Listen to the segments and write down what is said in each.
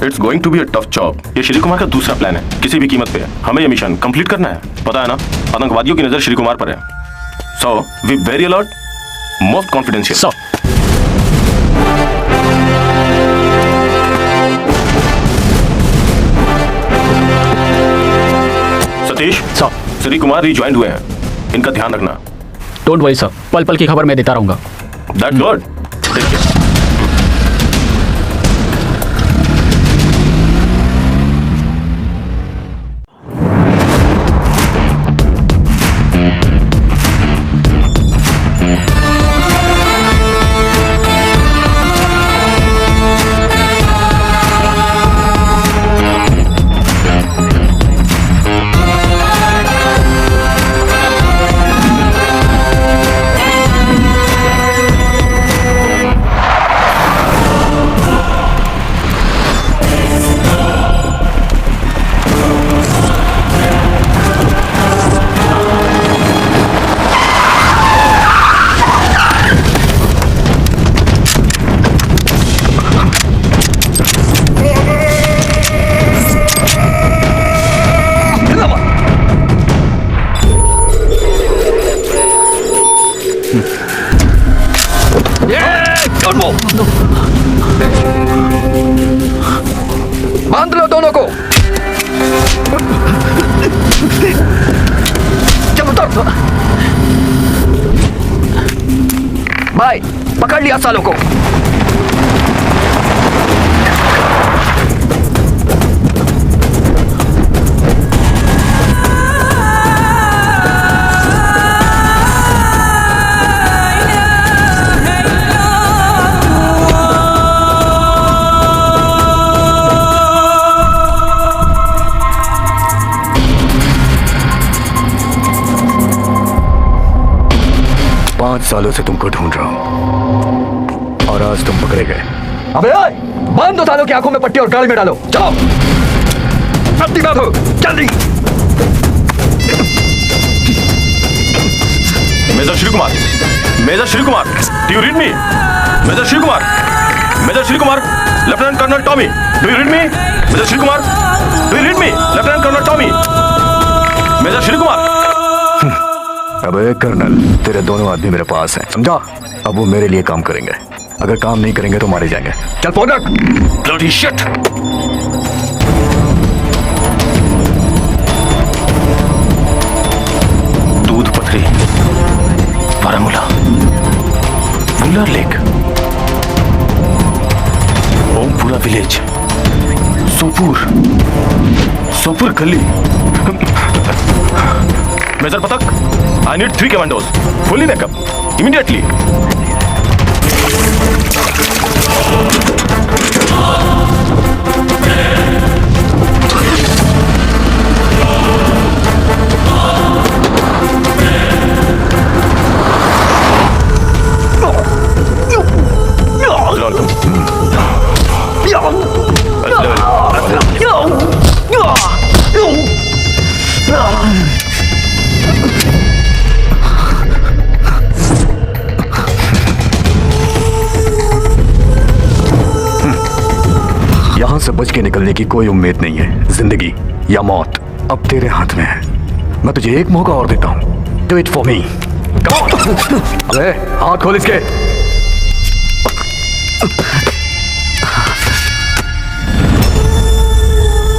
It's going to be a tough job. ये श्री कुमार का दूसरा प्लान है। किसी भी कीमत पे हमें ये मिशन कंप्लीट करना है। पता है ना, आतंकवादियों की नजर श्री कुमार पर है। So we very alert, most confidential. Satish sir, Shri Kumar rejoined हुए हैं, इनका ध्यान रखना। डोंट वरी सर, पल पल की खबर मैं देता रहूंगा। That's good. Take care. बांध लो दोनों को। चल उतर। भाई पकड़ लिया सालों को। सालों से तुमको ढूंढ रहा हूं और आज तुम पकड़े गए। अबे ओए, बांध दो सालों की आंखों में पट्टी और गाड़ी में डालो। चलो पट्टी बांधो जल्दी। Major Shri Kumar, major Shri Kumar, do you read me? Major Shri Kumar, major Shri Kumar, lieutenant colonel Tommy, do you read me? Major Shri Kumar, do you read me? Lieutenant colonel Tommy, major Shri Kumar. अबे कर्नल, तेरे दोनों आदमी मेरे पास हैं, समझा? अब वो मेरे लिए काम करेंगे। अगर काम नहीं करेंगे तो मारे जाएंगे। चल पौधक। Bloody shit. Doodh Pathri, Baramulla, Wular lake, Ompura village, Sopore गली। Major Pathak, I need 3 commandos, fully backup, immediately. यहां से बच के निकलने की कोई उम्मीद नहीं है। जिंदगी या मौत अब तेरे हाथ में है। मैं तुझे एक मौका और देता हूं। Do it for me. अबे हाथ खोल इसके।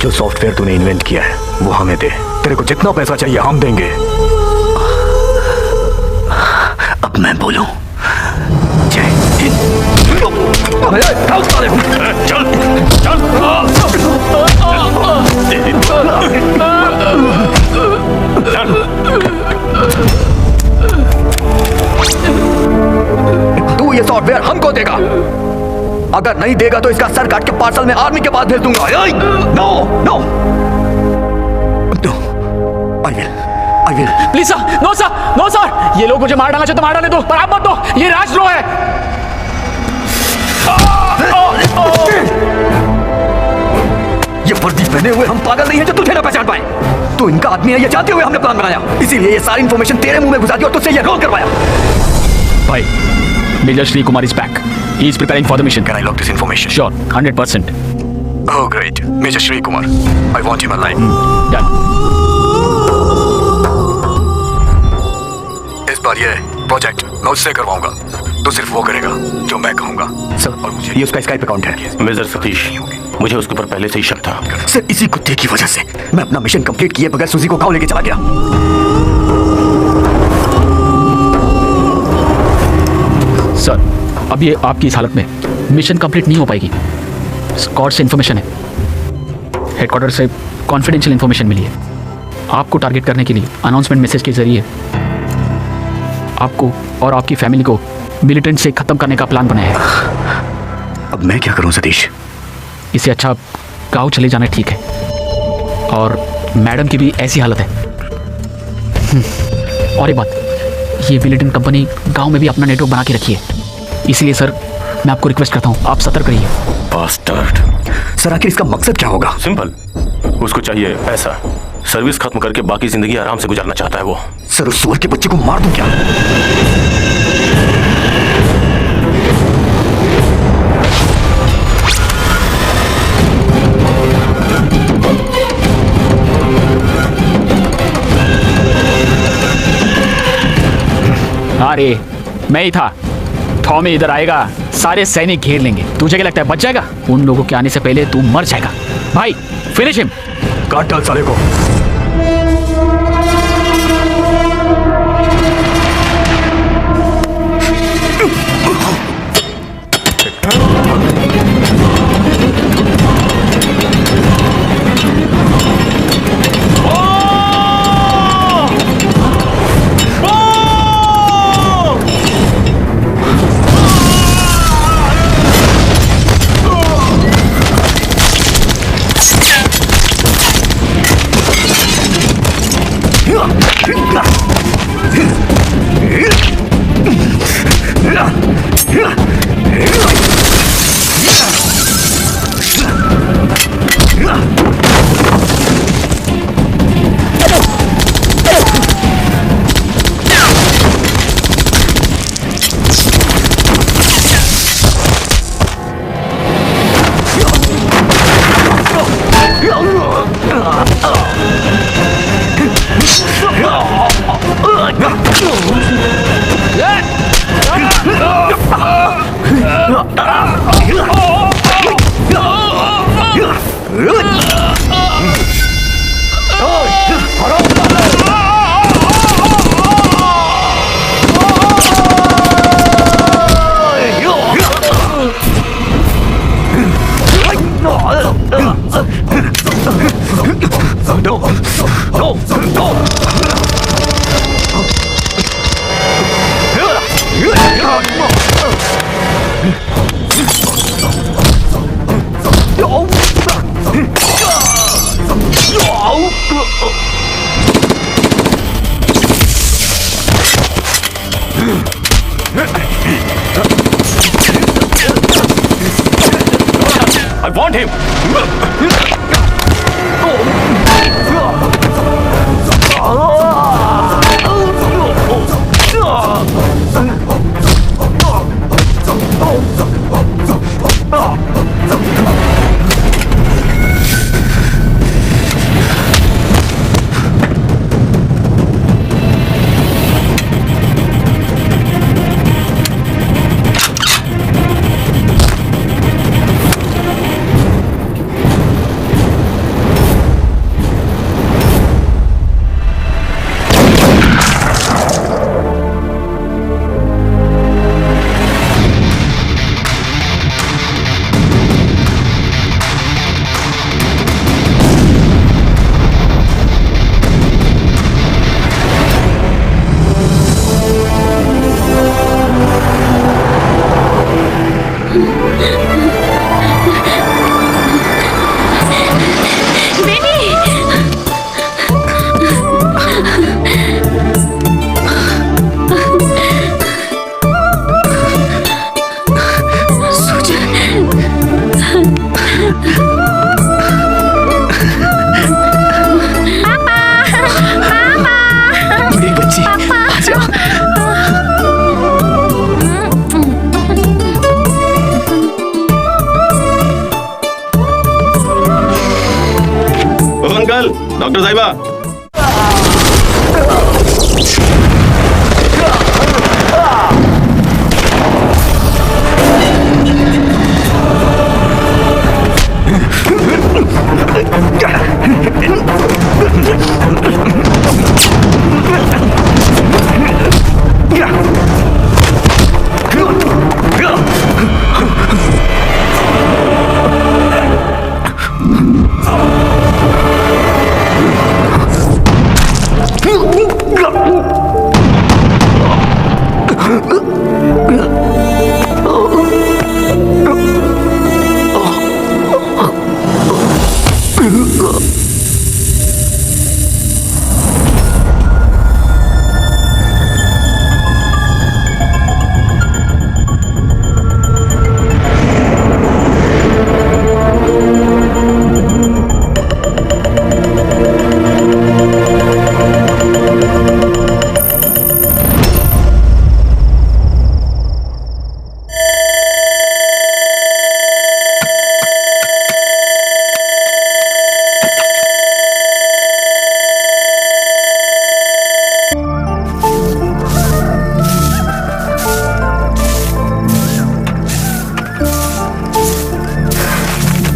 जो सॉफ्टवेयर तूने इन्वेंट किया है वो हमें दे। तेरे को जितना पैसा चाहिए हम देंगे। अब मैं बोलूं, जय हिंद। चल चल। तू ये सॉफ्टवेयर हमको देगा। अगर नहीं देगा तो इसका सर काट के पार्सल में आर्मी के पास भेज दूंगा। No no, I will. Please sir, no sir, no sir. ये लोग मुझे मार डालना चाहते, मार डालने दो, पर आप मत दो। ये राजद्रोह है। ये वर्दी पहने हुए हम पागल नहीं है जो तुझे ना पहचान पाए। तू इनका आदमी है ये जानते हुए हमने प्लान बनाया, इसीलिए ये सारी इंफॉर्मेशन तेरे मुंह में घुसा दी और तुझसे ये रोल करवाया। भाई, major Shri Kumar is back. He is preparing for the mission. Can I log this information? Sure, 100%. Oh great, Major Shri Kumar. I want him alive. Done. इस बार ये प्रोजेक्ट मैं उससे करवाऊंगा, तो सिर्फ वो करेगा जो मैं कहूंगा। सर, और मुझे ये उसका स्काइप अकाउंट है। मेजर सतीश, मुझे उसके ऊपर पहले से ही शक था। सर, इसी कुत्ते की वजह से मैं अपना मिशन कंप्लीट किए बगैर सूजी को गांव लेके चला गया। सर, अब ये आपकी इस हालत में मिशन कंप्लीट नहीं हो पाएगी। स्कॉट से इन्फॉर्मेशन है, हेडक्वार्टर से कॉन्फिडेंशियल इन्फॉर्मेशन मिली है। आपको टारगेट करने के लिए अनाउंसमेंट मैसेज के जरिए आपको और आपकी फैमिली को मिलिटेंट से खत्म करने का प्लान बनाया है। अब मैं क्या करूं सतीश? इससे अच्छा गाँव चले जाना ठीक है। और मैडम की भी ऐसी हालत है। और एक बात, ये मिलिटेंट कंपनी गांव में भी अपना नेटवर्क बना के रखी है। इसलिए सर, मैं आपको रिक्वेस्ट करता हूँ, आप सतर्क रहिए। बास्टर्ड। सर, आखिर इसका मकसद क्या होगा? सिंपल, उसको चाहिए पैसा। सर्विस खत्म करके बाकी जिंदगी आराम से गुजारना चाहता है वो। सर, उस सुअर के बच्चे को मार दूं क्या? अरे मैं ही था। टॉमी इधर आएगा, सारे सैनिक घेर लेंगे। तुझे क्या लगता है बच जाएगा? उन लोगों के आने से पहले तू मर जाएगा। भाई फिनिश हिम। काट डाल साले को। I want him. Uncle, doctor साहिबा।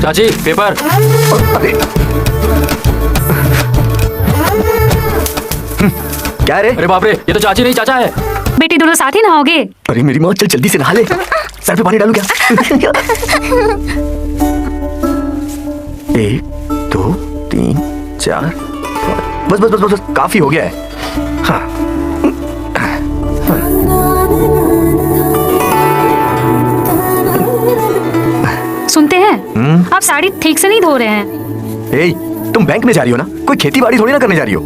चाची पेपर। क्या रे? अरे बाप रे, ये तो चाची नहीं चाचा है। बेटी दोनों साथ ही नहाओगे? अरे मेरी माँ, चल जल्दी से नहा ले। सर पे पानी डालू क्या? 1 2 3 4 बस बस बस बस बस, काफी हो गया है। हाँ सुनते हैं आप साड़ी ठीक से नहीं धो रहे हैं। ए, तुम बैंक में जा रही हो ना, कोई खेती बाड़ी थोड़ी ना करने जा रही हो।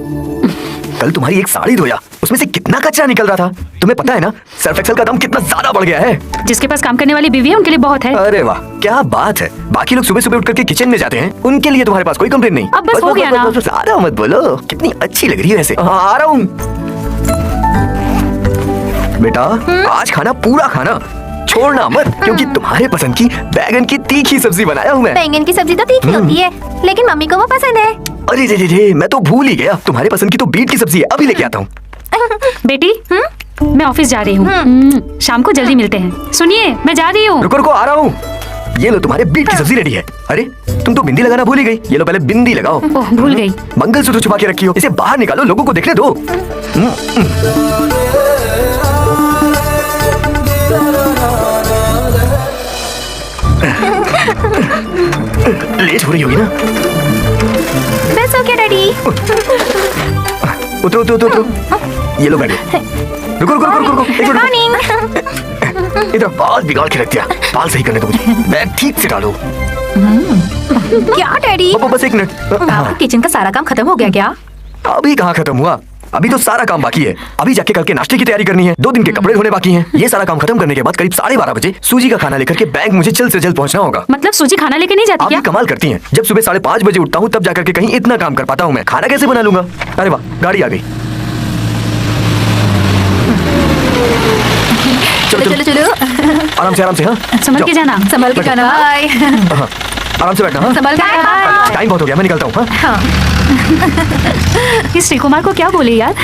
कल तुम्हारी एक साड़ी धोया, उसमें से कितना कचरा निकल रहा था। तुम्हें पता है ना सर्फ एक्सेल का दाम कितना ज्यादा बढ़ गया है। जिसके पास काम करने वाली बीवी है उनके लिए बहुत है। अरे वाह, क्या बात है। बाकी लोग सुबह सुबह उठ करके किचन में जाते हैं, उनके लिए तुम्हारे पास कोई कंप्लेंट नहीं। अब बस हो गया ना। ज्यादा मत बोलो, कितनी अच्छी लग रही है वैसे। हाँ, आ रहा हूँ बेटा। आज खाना पूरा खाना, छोड़ना मत, क्योंकि तुम्हारे पसंद की बैगन की तीखी सब्जी बनाया हूँ मैं। बैंगन की सब्जी तो तीखी होती है, लेकिन मम्मी को वो पसंद है। अरे रे रे रे, मैं तो भूल ही गया, तुम्हारे पसंद की तो बीट की सब्जी है, अभी लेके आता हूँ। बेटी मैं ऑफिस जा रही हूँ, शाम को जल्दी मिलते हैं। सुनिए मैं जा रही हूँ। रुको रुको, आ रहा हूँ। ये लो तुम्हारे बीट की सब्जी रेडी है। अरे तुम तो बिंदी लगाना भूल ही गई, ये लो पहले बिंदी लगाओ। ओह भूल गई। मंगलसूत्र छुपा के रखी हो, इसे बाहर निकालो, लोगों को देखने दो। लेट हो रही होगी ना। बस हो गया डैडी। उतरो उतरो उतरो उतरो। ये लो बैग। रुको रुको रुको रुको, एक मिनट। मॉर्निंग। इधर बाल बिगाड़ के रख दिया, बाल सही करने दो मुझे। बैग ठीक से डालो। क्या डैडी? बस एक मिनट। आपका किचन का सारा काम खत्म हो गया क्या? अभी कहाँ खत्म हुआ, अभी तो सारा काम बाकी है। अभी जाके कल के नाश्ते की तैयारी करनी है, 2 दिन के कपड़े धोने बाकी हैं। ये सारा काम खत्म करने के बाद करीब 12:30 बजे सूजी का खाना लेकर के बैंक मुझे जल्द से जल्द पहुंचना होगा। मतलब सूजी खाना लेके नहीं जाती आप क्या? भी कमाल करती हैं, जब सुबह 5:30 बजे उठता हूँ तब जाकर के कहीं इतना काम कर पाता हूँ मैं। खाना कैसे बना लूंगा? अरे वाह, गाड़ी आ गई। चलो चलो चलो आराम से हाँ। संभल के जाओ। जाना। संभल के जाना। बाय। हाँ, आराम से बैठना। हाँ, संभल के जाना। टाइम बहुत हो गया, मैं निकलता हूँ। हाँ? इस श्री कुमार को क्या बोले यार?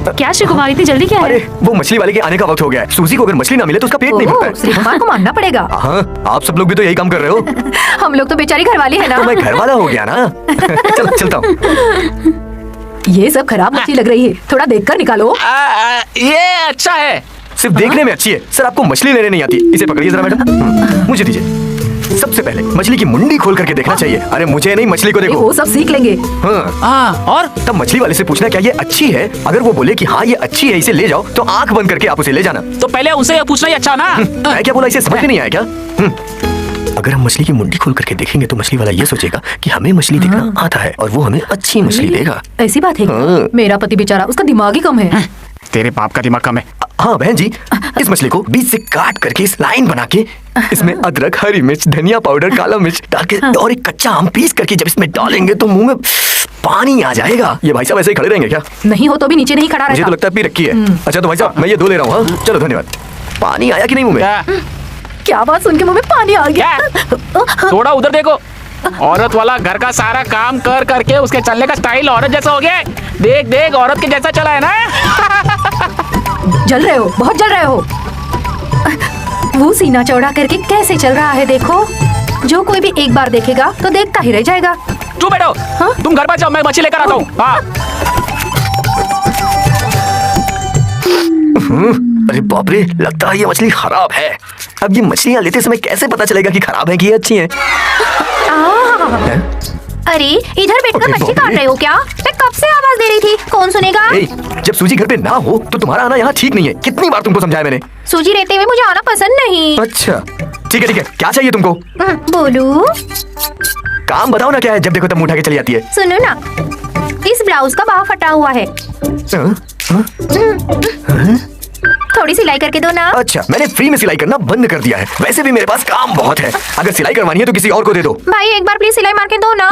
क्या श्री कुमार इतनी जल्दी क्या है? अरे वो मछली वाले के आने का वक्त हो गया है। सूजी को अगर मछली ना मिले तो उसका पेट नहीं भरता है। श्री कुमार को मानना पड़ेगा। हाँ, आप सब लोग भी तो यही काम कर रहे हो। हम लोग तो बेचारी घरवाली है ना। तो मैं घर वाला हो गया ना। चलो चलता हूँ। ये सब खराब मछली लग रही है, थोड़ा देखकर निकालो। ये अच्छा है। सिर्फ देखने में अच्छी है सर, आपको मछली लेने नहीं आती। इसे पकड़िए जरा मैडम, मुझे दीजिए। सबसे पहले मछली की मुंडी खोल करके देखना चाहिए। अरे मुझे नहीं, मछली को देखो। वो सब सीख लेंगे। हाँ, और तब मछली वाले से पूछना क्या ये अच्छी है। अगर वो बोले कि हाँ ये अच्छी है, इसे ले जाओ, तो आंख बंद करके आप उसे ले जाना। तो पहले उनसे पूछना ही अच्छा ना। मैं क्या बोला, इसे समझ में नहीं आया क्या? अगर हम मछली की मुंडी खोल करके देखेंगे तो मछली वाला ये सोचेगा कि हमें मछली देखना आता है और वो हमें अच्छी मछली देगा। ऐसी बात है क्या? हाँ। मेरा पति बेचारा, उसका दिमाग ही कम है। तेरे बाप का दिमाग कम है। हाँ बहन जी, इस मछली को बीच से काट करके इस लाइन बना के इसमें अदरक, हरी मिर्च, धनिया पाउडर, काला मिर्च डाल के और एक कच्चा आम पीस करके जब इसमें डालेंगे तो मुंह में पानी आ जाएगा। ये भाई साहब ऐसे ही खड़े रहेंगे क्या? नहीं हो तो भी नीचे नहीं खड़ा मुझे तो रहता। लगता है पी रखी है। अच्छा तो भाई साहब मैं ये 2 ले रहा हूँ। हाँ चलो धन्यवाद। पानी आया कि नहीं मुंह में? क्या बात सुन के मुंह में पानी आ गया। थोड़ा उधर देखो। औरत वाला घर का सारा काम कर करके उसके चलने का स्टाइल औरत जैसा हो गया है। देख देख औरत के जैसा चला है ना। जल रहे हो, बहुत जल रहे हो। वो सीना चौड़ा करके कैसे चल रहा है देखो। जो कोई भी एक बार देखेगा तो देखता ही रह जाएगा। चुप बैठो। हाँ? तुम घर पर जाओ, मैं मच्छी लेकर आता हूँ। हाँ। अरे बाप रे, लगता है ये मछली खराब है। अब ये मछलियाँ लेते समय कैसे पता चलेगा कि खराब है कि ये अच्छी हैं? अरे इधर बैठकर अरे मच्छी बाप काट रे। रहे हो क्या? मैं कब से आवाज दे रही थी, कौन सुनेगा? ए, जब सूजी घर पे ना हो तो तुम्हारा आना यहाँ ठीक नहीं है। कितनी बार तुमको समझाया मैंने। सूजी रहते हुए मुझे आना पसंद नहीं। अच्छा ठीक है, क्या चाहिए तुमको? बोलू? काम बताओ ना क्या है, जब देखो तब मुंह उठा के चली जाती है। सुनो ना, इस ब्लाउज का बाह फटा हुआ है, थोड़ी सिलाई करके दो ना। अच्छा, मैंने फ्री में सिलाई करना बंद कर दिया है। वैसे भी मेरे पास काम बहुत है। अगर सिलाई करवानी है तो किसी और को दे दो। भाई एक बार प्लीज सिलाई मार के दो ना।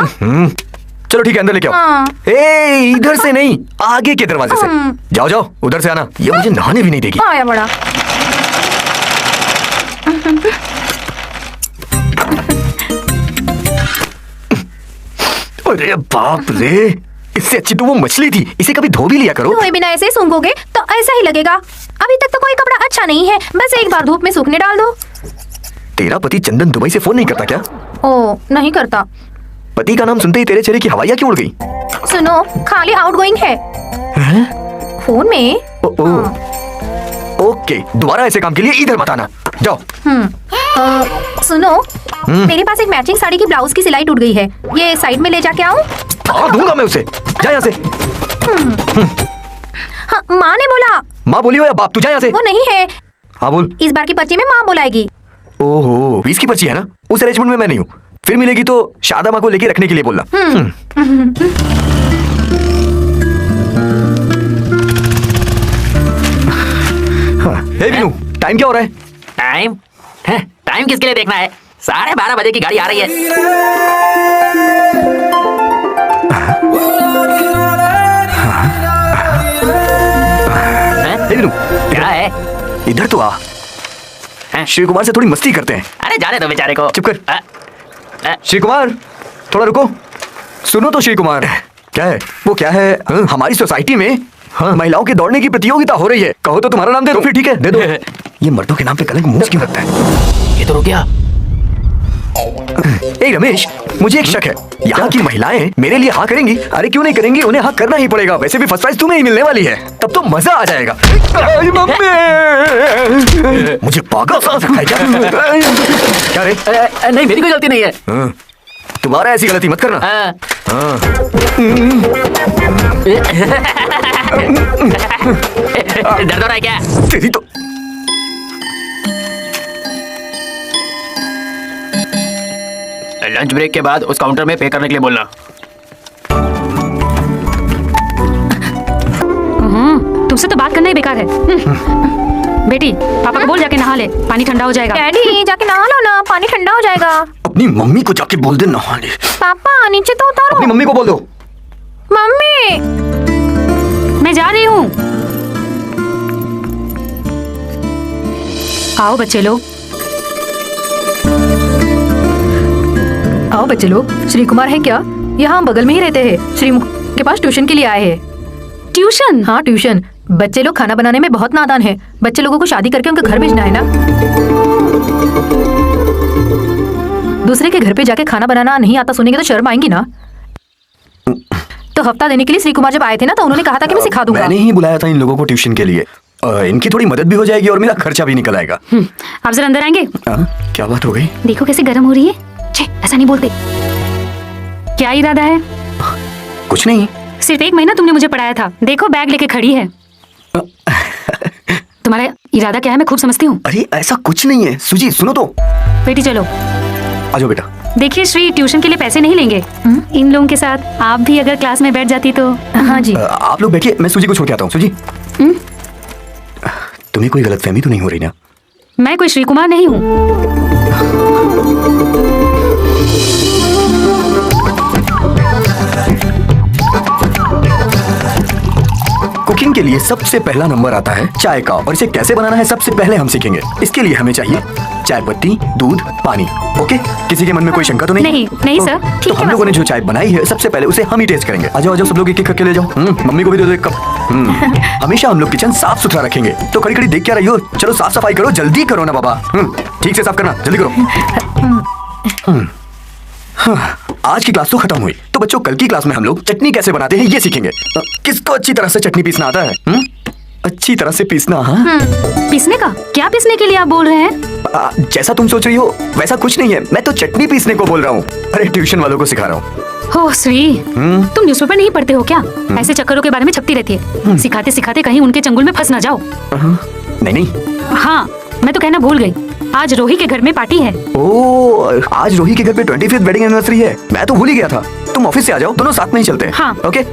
चलो ठीक है, अंदर लेके आओ। हाँ। ए, इधर से नहीं, आगे के दरवाजे से। जाओ जाओ, उधर से आना। ये मुझे नहाने भी नहीं देगी। आया बड़ा। अरे बाप रे, इससे अच्छी तो वो मछली थी। इसे कभी धो भी लिया करो। धोए बिना ऐसे सूंघोगे तो ऐसा ही लगेगा। अभी तक तो कोई कपड़ा अच्छा नहीं है, बस एक बार धूप में सूखने डाल दो। तेरा पति चंदन दुबई से फोन नहीं करता क्या? ओ नहीं करता। पति का नाम सुनते ही तेरे चेहरे की हवाइयाँ क्यों उड़ गई? सुनो, खाली आउटगोइंग है फोन में। ओके, दोबारा ऐसे काम के लिए इधर मत आना। जाओ। सुनो, मेरे पास एक मैचिंग साड़ी की ब्लाउज की सिलाई टूट गई है, ये साइड में ले जाके आऊं? हाँ, दूंगा मैं उसे। जा यहाँ से। हाँ, माँ ने बोला। माँ बोली हो या बाप? तू जा यहाँ से। वो नहीं है, हाँ बोल। इस बार की पर्ची में माँ बुलाएगी। ओहो, 20 की पर्ची है ना? उस अरेंजमेंट में मैं नहीं हूँ। फिर मिलेगी तो शारदा माँ को लेके रखने के लिए बोलना। हे विनू, टाइम क्या हो रहा है? टाइम है? टाइम किसके लिए देखना है? 12:30 बजे की गाड़ी आ रही है। हे विनू, क्या है? इधर तो आ। श्री कुमार से थोड़ी मस्ती करते हैं। अरे जाने दो बेचारे को। चुप कर। श्री कुमार, थोड़ा रुको। सुनो तो श्री कुमार, क्या है वो? क्या है? हमारी सोसाइटी में महिलाओं के दौड़ने की प्रतियोगिता हो रही है। कहो तो तुम्हारा नाम दे दो। फिर ठीक है, दे दो। ये मर्दों के नाम पे कलंक मुझ क्यों लगता है? ये तो रुक गया। ए रमेश, मुझे एक शक है। यहाँ की महिलाएं मेरे लिए हाँ करेंगी? अरे क्यों नहीं करेंगी, उन्हें हाँ करना ही पड़ेगा। वैसे भी फर्स्ट प्राइज तुम्हें ही मिलने वाली है, तब तो मजा आ जाएगा। मम्मी, मुझे पागल सा रखा है क्या? क्या रे? नहीं, मेरी कोई गलती नहीं है। तुम्हारा ऐसी गलती मत करना। दर्द हो रहा है क्या? तेरी तो लंच ब्रेक के बाद उस काउंटर में पे करने के लिए बोलना। तुमसे तो बात करना ही बेकार है। बेटी, पापा को बोल जाके नहा ले, पानी ठंडा हो जाएगा। डैडी जाके नहा लो ना, पानी ठंडा हो जाएगा। अपनी मम्मी को जाके बोल दे नहा ले। पापा नीचे तो उतारो। अपनी मम्मी को बोल दो। मम्मी, मैं जा रही हूँ। आओ बच्चे लोग। आओ बच्चे लोग। श्री कुमार है क्या? यहाँ बगल में ही रहते हैं। श्री के पास ट्यूशन के लिए आए हैं। ट्यूशन? हाँ ट्यूशन। बच्चे लोग खाना बनाने में बहुत नादान है। बच्चे लोगों को शादी करके उनके घर भेजना है ना। दूसरे के घर पे जाके खाना बनाना नहीं आता सुनेंगे तो शर्म आएंगी ना। तो हफ्ता देने के लिए श्री कुमार जब आए थे ना, तो उन्होंने कहा था कि मैं सिखा दूंगा। मैंने ही बुलाया था इन लोगों को ट्यूशन के लिए। इनकी थोड़ी मदद भी हो जाएगी और मेरा खर्चा भी निकल आएगा। आप जरा अंदर आएंगे? क्या बात हो गई? देखो कैसे गर्म हो रही है। छे, ऐसा नहीं बोलते। क्या इरादा है? कुछ नहीं। सिर्फ 1 महीना तुमने मुझे पढ़ाया था, देखो बैग लेके खड़ी है। तुम्हारा इरादा क्या है मैं खूब समझती हूँ। अरे ऐसा कुछ नहीं है। सुजी सुनो तो। बेटी चलो। आजो बेटा। देखिए श्री ट्यूशन के लिए पैसे नहीं लेंगे। इन लोगों के साथ आप भी अगर क्लास में बैठ जाती तो। हाँ जी। आप लोग बैठिए, मैं सुजी को छोड़ के आता हूँ। सुजी, तुम्हें कोई गलतफहमी तो नहीं हो रही ना? मैं कोई श्री कुमार नहीं हूँ। कुकिंग के लिए सबसे पहला नंबर आता है चाय का, और इसे कैसे बनाना है सबसे पहले हम सीखेंगे। इसके लिए हमें चाहिए चाय पत्ती, दूध, पानी। ओके, किसी के मन में कोई शंका तो नहीं? नहीं सर, तो ठीक है हम लोगों ने जो चाय बनाई है सबसे पहले उसे हम ही टेस्ट करेंगे। आ जाओ सब लोग एक एक करके ले जाओ। मम्मी को भी दे दो एक कप। हमेशा हम लोग किचन साफ सुथरा रखेंगे, तो खड़ी खड़ी देख क्या रही हो? चलो साफ सफाई करो, जल्दी करो ना बाबा। ठीक से साफ करना, जल्दी करो। आज की क्लास तो खत्म हुई, तो बच्चों कल की क्लास में हम लोग चटनी कैसे बनाते हैं ये सीखेंगे। किसको अच्छी तरह से चटनी पीसना आता है? अच्छी तरह से पीसना। हाँ, पीसने का क्या? पीसने के लिए आप बोल रहे हैं? जैसा तुम सोच रही हो वैसा कुछ नहीं है, मैं तो चटनी पीसने को बोल रहा हूँ। अरे ट्यूशन वालों को सिखा रहा हूँ। हो श्री, तुम न्यूज़पेपर नहीं पढ़ते हो क्या? ऐसे चक्करों के बारे में छपती रहती है। सिखाते सिखाते कहीं उनके चंगुल में फंस ना जाओ। नहीं। हाँ, मैं तो कहना भूल गई, आज रोही के घर में पार्टी है। ओह, आज रोही के घर पे 25th वेडिंग एनिवर्सरी है। मैं तो भूल ही गया था। तुम ऑफिस से आ जाओ, दोनों साथ में ही चलते हैं। हाँ। ओके।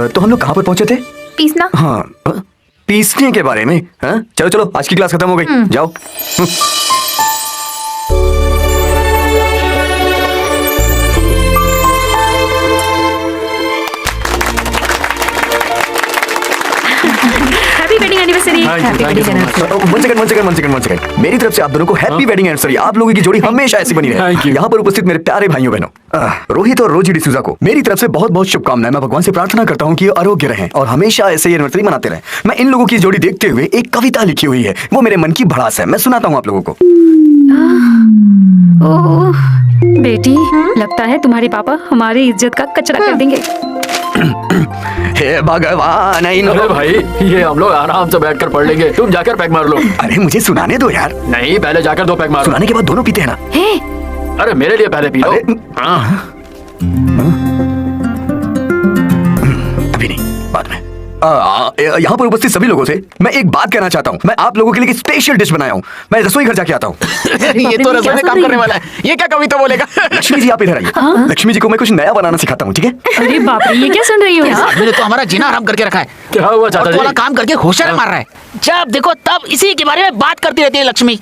तो हम लोग कहाँ पर पहुँचे थे? पीसना। हाँ, पीसने के बारे में। हाँ? चलो चलो, आज की क्लास खत्म हो गई, जाओ। Happy wedding anniversary. One second. मेरी तरफ से आप दोनों को हैप्पी वेडिंग एनिवर्सरी। आप लोगों की जोड़ी हमेशा ऐसी बनी रहे। यहाँ पर उपस्थित मेरे प्यारे भाइयों बहनों, रोहित और रोजी डिसूजा को मेरी तरफ से बहुत बहुत शुभकामनाएं। मैं भगवान से प्रार्थना करता हूँ कि ये आरोग्य रहें और हमेशा ऐसे ही एनिवर्सरी मनाते रहें। मैं इन लोगों की जोड़ी देखते हुए एक कविता लिखी हुई है, वो मेरे मन की भड़ास है। मैं सुनाता हूँ आप लोगों को। ओह बेटी, लगता है तुम्हारे पापा हमारी इज्जत का कचरा कर देंगे। हे भगवान। अरे भाई, ये हम लोग आराम से बैठकर पढ़ लेंगे, तुम जाकर पैक मार लो। अरे मुझे सुनाने दो यार। नहीं, पहले जाकर 2 पैक मारो। सुनाने के बाद दोनों पीते हैं ना। हे, अरे मेरे लिए पहले पी लो। अभी नहीं, बाद में। यहाँ पर उपस्थित सभी लोगों से मैं एक बात कहना चाहता हूँ। मैं आप लोगों के लिए एक स्पेशल डिश बनाया हूँ। मैं रसोई घर जाके आता हूँ। ये तो रसोई में काम करने वाला है। ये क्या कविता बोलेगा? लक्ष्मी जी आप इधर आइए। लक्ष्मी जी को मैं कुछ नया बनाना सिखाता हूँ, ठीक है? अरे बाप रे, ये क्या सुन रही हो? मैंने तो हमारा जीना आराम करके रखा है। क्या हुआ चाचा जी? वाला काम करके होशियार मार रहा है। जब देखो तब इसी के बारे में बात करती रहती है लक्ष्मी।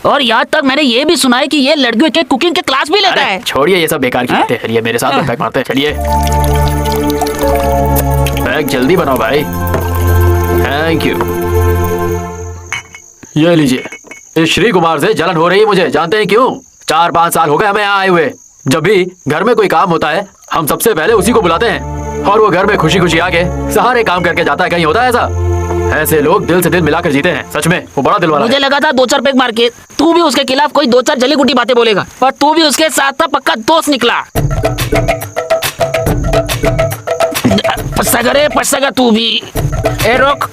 और यहाँ तक मैंने ये भी सुना है कि ये लड़कियों के कुकिंग के क्लास भी लेता है। छोड़िए ये सब बेकार की बातें। चलिए मेरे साथ में पैक मारते हैं। चलिए पैक जल्दी बनाओ भाई। Thank you. ये लीजिए। इस श्री कुमार से जलन हो रही है मुझे, जानते हैं क्यों? 4-5 साल हो गए हमें यहाँ आए हुए। जब भी घर में कोई काम होता है हम सबसे पहले उसी को बुलाते हैं, और वो घर में खुशी खुशी आके सारे काम करके जाता है। कहीं होता है ऐसा? ऐसे लोग दिल से दिल मिलाकर जीते हैं। सच में वो बड़ा दिल वाला है। मुझे लगा था 2-4 पैक मार के तू भी उसके खिलाफ कोई 2-4 जली गुटी बातें बोलेगा, पर तू भी उसके साथ था पक्का दोस्त निकला। पछताएगा तू भी। ए रोक।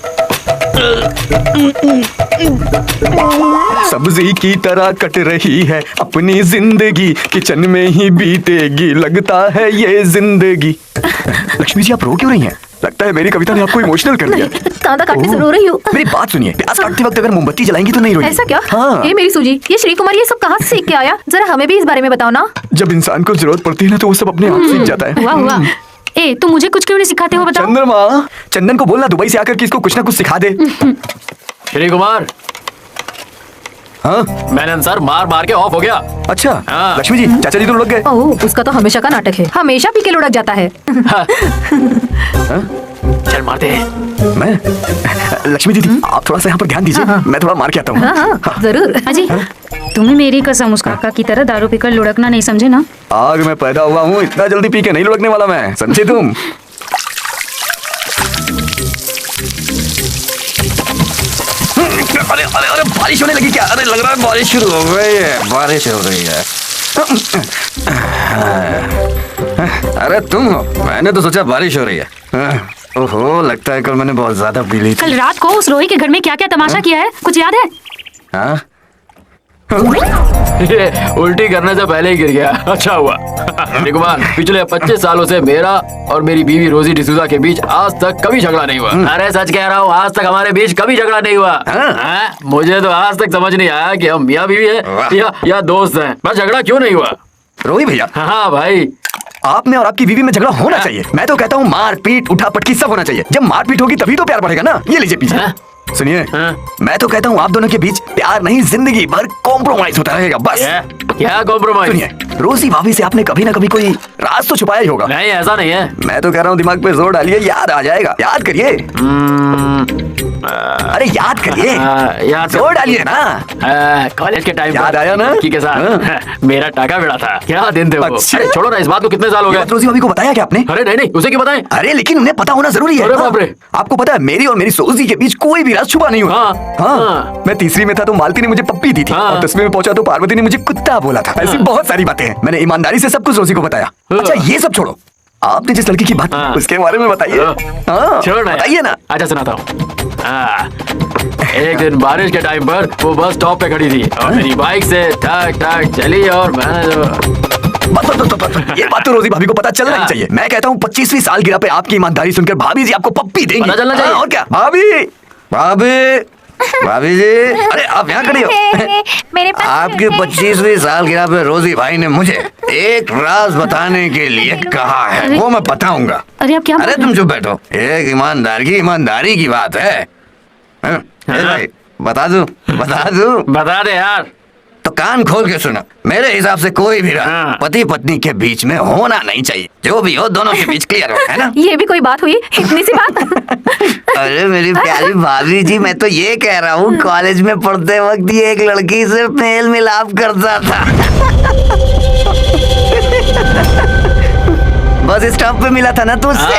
सब्जी की तरह कट रही है अपनी जिंदगी, किचन में ही बीतेगी लगता है ये जिंदगी। लक्ष्मी जी आप रो क्यों रही हैं? लगता है मेरी कविता ने आपको इमोशनल कर दिया। कांदा काटने से रो रही हूँ। मेरी बात सुनिए, प्याज काटते वक्त अगर मोमबत्ती जलाएंगी तो नहीं रोएंगी। ऐसा क्या? हाँ। ये मेरी सूजी, ये श्री कुमार ये सब कहाँ से सीख के आया? जरा हमें भी इस बारे में बताओ ना। जब इंसान को जरूरत पड़ती है ना तो वो सब अपने आप सीख जाता है। हुआ हुआ। ए, तुम मुझे कुछ क्यों नहीं सिखाते हो बताओ? चंद्रमा, चंदन को बोलना दुबई से आकर कि इसको कुछ ना कुछ सिखा दे। श्री कुमार। हाँ? मैंने सर मार मार के ऑफ हो गया। अच्छा। हाँ। लक्ष्मी जी चाचा जी तो लुढ़क गए। ओह, उसका तो हमेशा का नाटक है, हमेशा पी के लुढ़क जाता है। चल मारते हैं। मैं लक्ष्मी दीदी आप थोड़ा सा यहाँ पर ध्यान दीजिए। मैं थोड़ा मार के आता हूँ। हाँ, जरूर। अजी, तुम्हें मेरी कसम उस काका की तरह दारू पीकर लुढ़कना नहीं, समझे ना? आग में पैदा हुआ हूँ, इतना जल्दी पी के नहीं लुढ़कने वाला मैं, समझे तुम? अरे अरे अरे बारिश होने लगी क्या? अरे लग रहा है बारिश शुरू हो गई है। बारिश हो रही है। अरे तुम हो? मैंने तो सोचा बारिश हो रही है। ओहो, लगता है कल मैंने बहुत ज्यादा पी ली थी। कल रात को उस रोही के घर में क्या क्या तमाशा किया है, कुछ याद है? हाँ? ये उल्टी करने से पहले ही गिर गया। अच्छा हुआ। श्री कुमार, पिछले 25 सालों से मेरा और मेरी बीवी रोजी डिसूजा के बीच आज तक कभी झगड़ा नहीं हुआ। अरे सच कह रहा हूँ, आज तक हमारे बीच कभी झगड़ा नहीं हुआ। मुझे तो आज तक समझ नहीं आया कि हम मियाँ बीवी है या दोस्त हैं। बस झगड़ा क्यों नहीं हुआ? रोही भैया। हाँ भाई, आप में और आपकी बीवी में झगड़ा होना चाहिए। मैं तो कहता हूँ मार पीट उठा पटकी सब होना चाहिए। जब मार पीट होगी तभी तो प्यार बढ़ेगा ना। ये लीजिए पीछे। सुनिए, मैं तो कहता हूँ आप दोनों के बीच प्यार नहीं जिंदगी भर कॉम्प्रोमाइज होता रहेगा बस। क्या कॉम्प्रोमाइज? सुनिए, रोजी भाभी से आपने कभी ना कभी कोई राज तो छुपाया ही होगा। नहीं, ऐसा नहीं है। मैं तो कह रहा हूँ दिमाग पे जोर डालिए, याद आ जाएगा। याद करिए। अरे याद करिए, याद जोर डालिए ना। कॉलेज के टाइम याद आया ना? लड़की के साथ मेरा टाका भिड़ा था। क्या दिन थे वो। अच्छा। अरे छोड़ो ना, इस बात को कितने साल हो ये गए। बात रोजी भाभी को बताया क्या आपने? अरे नहीं नहीं, उसे क्यों बताएं? अरे लेकिन उन्हें पता होना जरूरी है। अरे बाप रे। आपको पता है मेरी और मेरी सोजी के बीच कोई भी राज छुपा नहीं हुआ। हाँ। मैं तीसरी में था तो मालती ने मुझे पप्पी दी थी, और 10वीं में पहुंचा तो पार्वती ने मुझे कुत्ता बोला था। ऐसी बहुत सारी बातें हैं, मैंने ईमानदारी से सब कुछ रोजी को बताया। अच्छा ये सब छोड़ो, आपने जिस लड़की की बात की, उसके बारे में बताइए। छोड़ ना, बताइए ना। अच्छा सुनाता हूँ। एक दिन बारिश के टाइम पर वो बस स्टॉप पे खड़ी थी और मेरी बाइक से ठक ठक चली और बस, ये बात तो रोजी भाभी को पता चलना ही चाहिए। मैं कहता हूँ 25वीं सालगिरह पे आपकी ईमानदारी सुनकर भाभी जी आपको पप्पी देंगी। पता चलना चाहिए। और क्या भाभी, भाभी भाभी जी, अरे आप यहाँ खड़ी हो। मेरे पास आपकी 25वीं सालगिरह पे रोजी भाई ने मुझे एक राज बताने के लिए कहा है, वो मैं बताऊंगा। अरे आप क्या अरे तुम चुप बैठो, एक ईमानदारी की बात है। ए भाई बता दूं? बता दे यार। तो कान खोल के सुनो, मेरे हिसाब से कोई भी राज पति पत्नी के बीच में होना नहीं चाहिए। जो भी हो दोनों के बीच क्लियर हो, है ना? ये भी कोई बात हुई, इतनी सी बात। अरे मेरी प्यारी भाभी जी, मैं तो ये कह रहा हूँ कॉलेज में पढ़ते वक्त ये एक लड़की से मेल मिलाप करता था। बस स्टॉप पे मिला था ना तो उससे।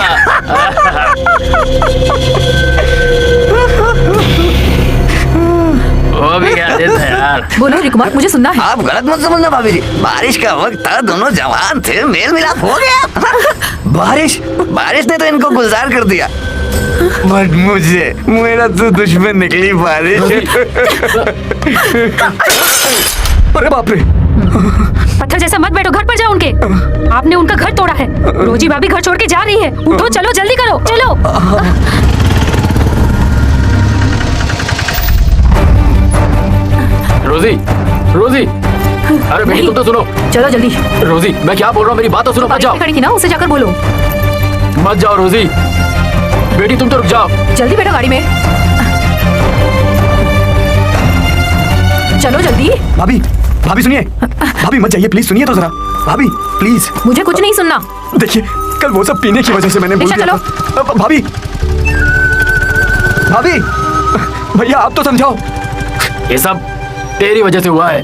वो भी क्या देता है यार। बोलो हरी कुमार, मुझे सुनना है। आप गलत मत समझना भाभी जी, बारिश का वक्त था, दोनों जवान थे, मेल मिलाप हो गया। बारिश ने तो इनको गुलजार कर दिया, बट मुझे मेरा तो दुश्मन निकली बारिश। अरे बाप रे। पत्थर जैसा मत बैठो, घर पर जाओ उनके। आपने उनका घर तोड़ा है। रोजी भाभी घर छोड़ के जा रही है। उठो, चलो जल्दी करो, चलो। रोजी, अरे बेटी तुम तो सुनो। चलो जल्दी। रोजी मैं क्या बोल रहा हूँ, मेरी बात तो सुनो। मत जाओ, खड़ी थी ना, उससे जाकर बोलो। मत जाओ रोजी, बेटी तुम तो रुक जाओ। जल्दी बैठो गाड़ी में, चलो जल्दी। भाभी सुनिए, भाभी मत जाइए प्लीज, सुनिए तो जरा। भाभी प्लीज। मुझे कुछ नहीं सुनना। देखिए कल वो सब पीने की वजह से मैंने भूल रिक्शा गया था। भाभी भैया आप तो समझाओ। ये सब तेरी वजह से हुआ है।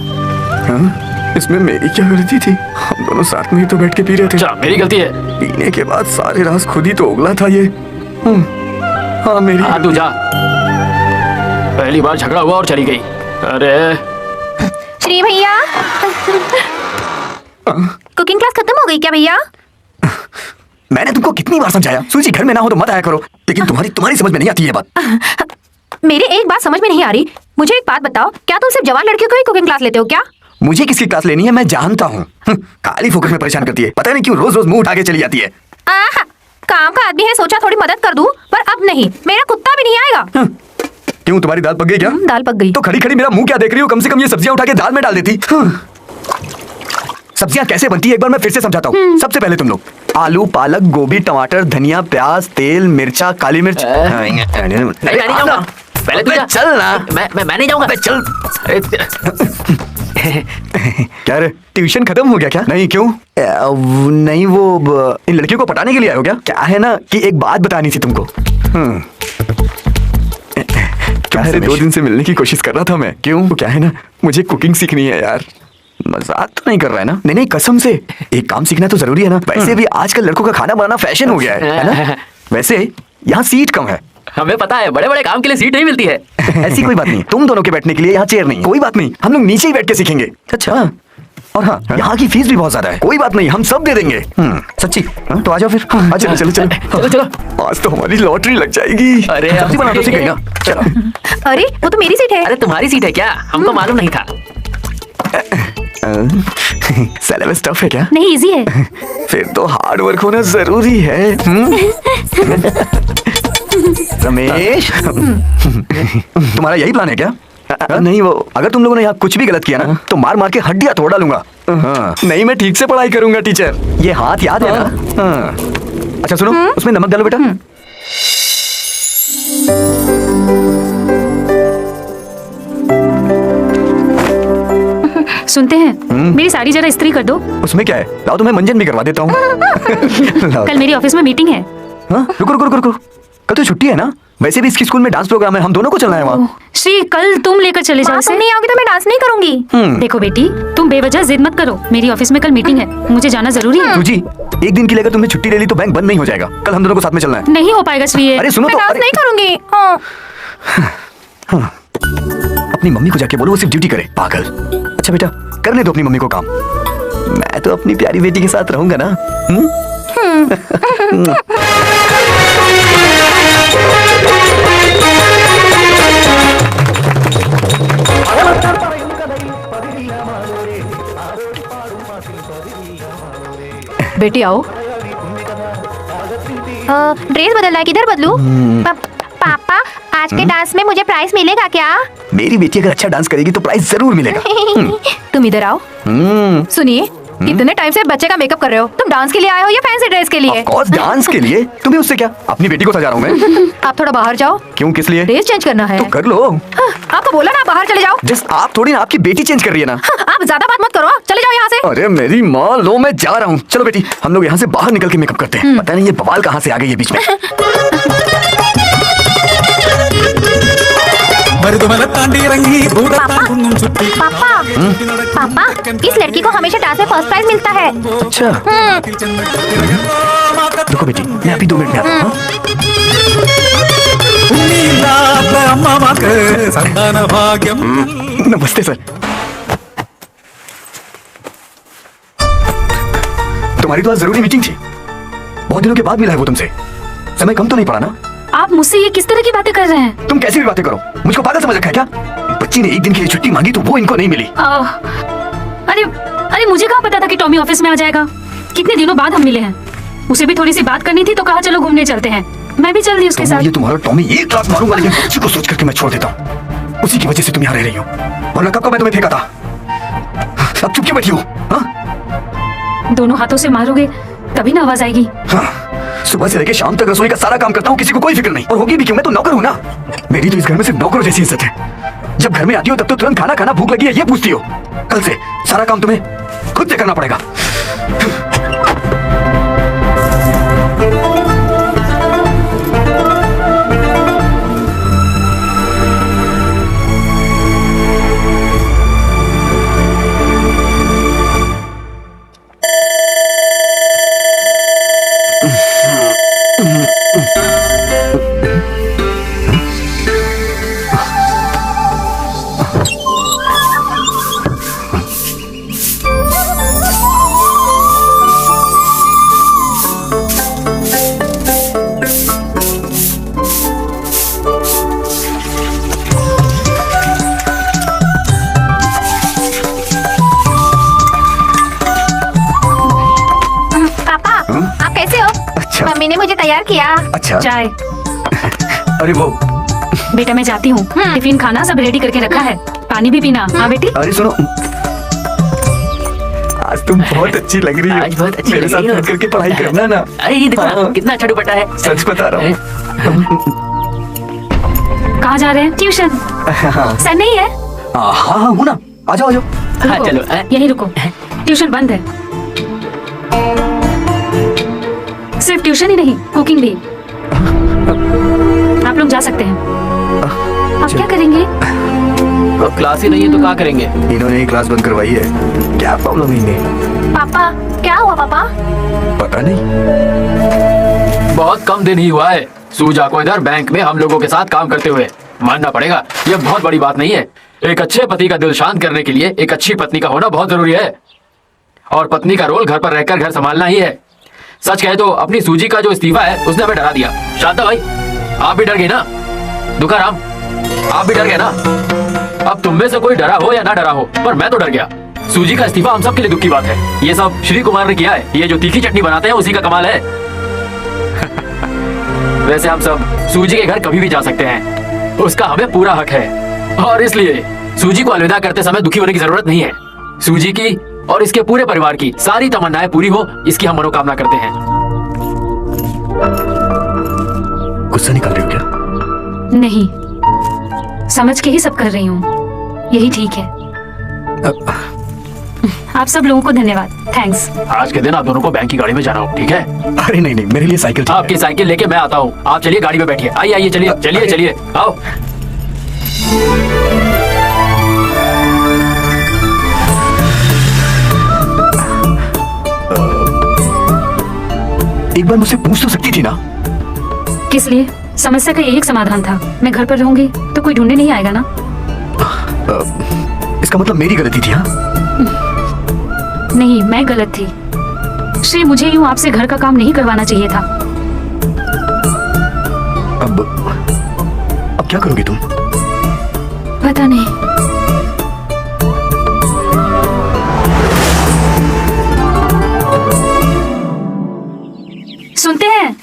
इसमें मेरी क्या गलती थी? हम दोनों साथ में ही तो बैठ के पी रहे थे। अच्छा मेरी गलती है? पीने के बाद सारे राज खुद ही तो उगला था ये। हाँ मेरी। हाँ तू जा। पहली बार झगड़ा हुआ और चली गई। अरे श्री भैया, कुकिंग क्लास खत्म हो गई क्या भैया? मैंने तुमको कितनी बार समझाया, सूजी घर में ना हो तो मत आया करो, लेकिन तुम्हारी समझ में नहीं आती ये बात। मेरे एक बात समझ में नहीं आ रही। मुझे एक बात बताओ, क्या तुम सिर्फ जवान लड़कियों को ही कुकिंग क्लास लेते हो क्या? मुझे किसकी क्लास लेनी है मैं जानता हूँ। खाली फोकस में परेशान करती है, पता नहीं क्यों रोज रोज मुंह उठा के चली जाती है। काम का आदमी है, सोचा थोड़ी मदद कर दूं, पर अब नहीं, मेरा कुत्ता भी नहीं आएगा। क्यों तुम्हारी दाल पक गई क्या? दाल पक गई तो खड़ी खड़ी मेरा मुंह क्या देख रही हो? कम से कम ये सब्जियां उठा के दाल में डाल देती। सब्जियां कैसे बनती है एक बार मैं फिर से समझाता हूँ। सबसे पहले तुम लोग आलू, पालक, गोभी, टमाटर, धनिया, प्याज, तेल, मिर्चा, काली मिर्च। पहले तू जा। चल ना। मैं नहीं जाऊंगा। चल। क्या रे ट्यूशन खत्म हो गया क्या? नहीं क्यों? नहीं वो इन लड़कियों को पटाने के लिए आए हो क्या? क्या है ना कि एक बात बतानी थी तुमको। क्या है 2 दिन से मिलने की कोशिश कर रहा था मैं। क्यों? क्या है ना मुझे कुकिंग सीखनी है यार। मजाक तो नहीं कर रहा है ना? नहीं कसम से, एक काम सीखना तो जरूरी है ना। वैसे भी आजकल लड़कों का खाना बनाना फैशन हो गया है ना? वैसे यहाँ सीट कम है। हमें पता है, बड़े बड़े काम के लिए सीट नहीं मिलती है। ऐसी कोई बात नहीं, तुम दोनों के बैठने के लिए यहाँ चेयर नहीं। कोई बात नहीं, हम लोग नीचे ही बैठ के सीखेंगे। अच्छा और हाँ यहाँ की फीस भी बहुत ज्यादा है। कोई बात नहीं, हम सब दे देंगे। सच्ची? तो आ जाओ फिर। चलो चलो चलो चलो, आज तो हमारी लॉटरी लग जाएगी। अरे सब्जी बना तो सीख गई ना। चलो। अरे वो तो मेरी सीट है। अरे तुम्हारी सीट है क्या? हमको मालूम नहीं था। सिलेबस टफ है क्या? नहीं इजी है। फिर तो हार्ड वर्क होना जरूरी है। रमेश तुम्हारा यही प्लान है क्या? नहीं वो अगर तुम लोगों ने यहाँ कुछ भी गलत किया ना तो मार मार के हड्डियां तोड़ डालूंगा। नहीं मैं ठीक से पढ़ाई करूंगा टीचर। ये हाथ याद है ना? अच्छा सुनो, उसमें नमक डालो बेटा। सुनते हैं, मेरी साड़ी जरा इस्त्री कर दो। उसमें क्या है, लाओ तो मैं मंजन भी करवा देता हूँ। कल मेरी ऑफिस में मीटिंग है। रुको, कल तो छुट्टी है ना? वैसे भी इसकी स्कूल में डांस प्रोग्राम है, हम दोनों को चलना है वहाँ। श्री कल तुम लेकर चले जाओ माँ, इसे। तुम नहीं आओगी तो मैं डांस नहीं करूंगी। देखो बेटी, तुम बेवजह जिद मत करो। मेरी ऑफिस में कल मीटिंग है, मुझे जाना जरूरी है। जी, एक दिन के लिए अगर तुमने छुट्टी ले ली तो बैंक बंद नहीं हो जाएगा। कल हम दोनों को साथ में चलना है। नहीं हो पाएगा श्री। अरे सुनो मैं तो, डांस अरे नहीं करूंगी। हाँ। अपनी मम्मी को जाके बोलो वो सिर्फ ड्यूटी करे, पागल। अच्छा बेटा, करने दो अपनी मम्मी को काम। मैं तो अपनी प्यारी बेटी के साथ रहूंगा ना। बेटी आओ। ड्रेस बदलना है, किधर बदलूं? पापा, आज के डांस में मुझे प्राइज मिलेगा क्या? मेरी बेटी अगर अच्छा डांस करेगी तो प्राइज जरूर मिलेगा। तुम इधर आओ। सुनिए, कितने टाइम से बच्चे का मेकअप कर रहे हो? तुम डांस के लिए आए हो या फैंसी ड्रेस के लिए? ऑफ कोर्स डांस के लिए। तुम्हें उससे क्या? अपनी बेटी को सजा रहा हूँ मैं। आप थोड़ा बाहर जाओ। क्यों, किस लिए? ड्रेस चेंज करना है। तो कर लो। आपको बोला ना बाहर चले जाओ। जस्ट आप थोड़ी ना, आपकी बेटी चेंज कर रही है ना। आप ज्यादा बात मत करो, चले जाओ यहाँ से। अरे मेरी माँ, लो मैं जा रहा हूँ। चलो बेटी, हम लोग यहाँ से बाहर निकल के मेकअप करते हैं। पता नहीं ये बवाल कहाँ से आ गई है बीच में। पापा, पापा, इस लड़की को हमेशा डांस में फर्स्ट प्राइज मिलता है। अच्छा, रुको बेटी, मैं अभी 2 मिनट में आता हूँ। नमस्ते सर। तुम्हारी तो आज जरूरी मीटिंग थी। बहुत दिनों के बाद मिला है वो तुमसे। समय कम तो नहीं पड़ा ना? आप मुझसे ये किस तरह की बातें कर रहे हैं? तुम कैसी भी बातें करो, मुझको पागल समझ रखा है क्या? बच्ची ने एक दिन के लिए छुट्टी मांगी तो वो इनको नहीं मिली। अरे मुझे कहाँ पता था कि टॉमी ऑफिस में आ जाएगा। कितने दिनों बाद हम मिले हैं। उसे भी थोड़ी सी बात करनी थी तो कहा चलो घूमने चलते हैं। मैं भी चल दी उसके साथ। ये तुम्हारा टॉमी एक लात मारूंगा, लेकिन बच्ची को सोच करके मैं छोड़ देता हूँ। उसी की वजह से तुम यहाँ रह रही हो, वरना कब का मैं तुम्हें फेंका था। अब चुप क्यों बैठी हो? हाँ? दोनों हाथों से मारोगे तभी ना आवाज आएगी। हाँ, सुबह से लेकर शाम तक रसोई का सारा काम करता हूँ, किसी को कोई फिक्र नहीं। और होगी भी क्यों, मैं तो नौकर हूँ ना। मेरी तो इस घर में सिर्फ नौकरों जैसी इज्जत है। जब घर में आती हो तब तो तुरंत खाना खाना, भूख लगी है ये पूछती हो। कल से सारा काम तुम्हें खुद से करना पड़ेगा। मम्मी ने मुझे तैयार किया। अच्छा, चाय। अरे वो बेटा मैं जाती हूँ। टिफिन खाना सब रेडी करके रखा है, पानी भी पीना। हाँ बेटी। अरे सुनो, आज तुम बहुत अच्छी लग रही हो। आज बहुत अच्छी मेरे लग साथ रही हो। बैठ करके पढ़ाई करना ना। अरे ये देखो ना, हाँ। कितना अच्छा दुपट्टा है। सच बता रहा हूँ। कहाँ जा रहे हैं? ट्यूशन। सर नहीं है? हाँ हाँ हूँ ना, आ जाओ आ जाओ। हाँ रुको, चलो। यहीं रुको। ट्यूशन बंद है। सिर्फ ट्यूशन ही नहीं, कुकिंग भी। आप लोग जा सकते हैं। आप क्या करेंगे? क्लास ही नहीं है तो क्या करेंगे? इन्होंने ही क्लास बंद करवाई है। क्या प्रॉब्लम है इन्हें? पापा, क्या हुआ पापा? पता नहीं। बहुत कम दिन ही हुआ है सूजा को इधर बैंक में हम लोगों के साथ काम करते हुए। मानना पड़ेगा, यह बहुत बड़ी बात नहीं है। एक अच्छे पति का दिल शांत करने के लिए एक अच्छी पत्नी का होना बहुत जरूरी है। और पत्नी का रोल घर पर रहकर घर संभालना ही है। सच कहे तो अपनी सूजी का जो इस्तीफा है उसने हमें डरा दिया। शांता भाई, आप भी डर गई ना? दुखाराम, आप भी डर गए ना? अब तुम में से कोई डरा हो या ना डरा हो, पर मैं तो डर गया। सूजी का इस्तीफा हम सब के लिए दुख की बात है। ये सब श्री कुमार ने किया है। ये जो तीखी चटनी बनाते हैं उसी का कमाल है। वैसे हम सब सूजी के घर कभी भी जा सकते हैं, उसका हमें पूरा हक है। और इसलिए सूजी को अलविदा करते समय दुखी होने की जरूरत नहीं है। सूजी की और इसके पूरे परिवार की सारी तमन्नाएं पूरी हो, इसकी हम मनोकामना करते हैं। गुस्सा निकाल रही हो क्या? नहीं, समझ के ही सब कर रही हूँ। यही ठीक है। आप सब लोगों को धन्यवाद, थैंक्स। आज के दिन आप दोनों को बैंक की गाड़ी में जाना हो, ठीक है? अरे नहीं नहीं, मेरे लिए साइकिल ठीक आपकी साइकिल लेके मैं आता हूँ, आप चलिए गाड़ी में बैठिए। आइए आइए, चलिए चलिए चलिए, आओ। है। एक बार मुझसे पूछ तो सकती थी ना। किस लिए? समस्या का यही एक समाधान था। मैं घर पर रहूंगी तो कोई ढूंढने नहीं आएगा ना। इसका मतलब मेरी गलती थी? हाँ, नहीं, मैं गलत थी। श्री, मुझे यूं आपसे घर का काम नहीं करवाना चाहिए था। अब क्या करोगी तुम? पता नहीं। सुनते हैं?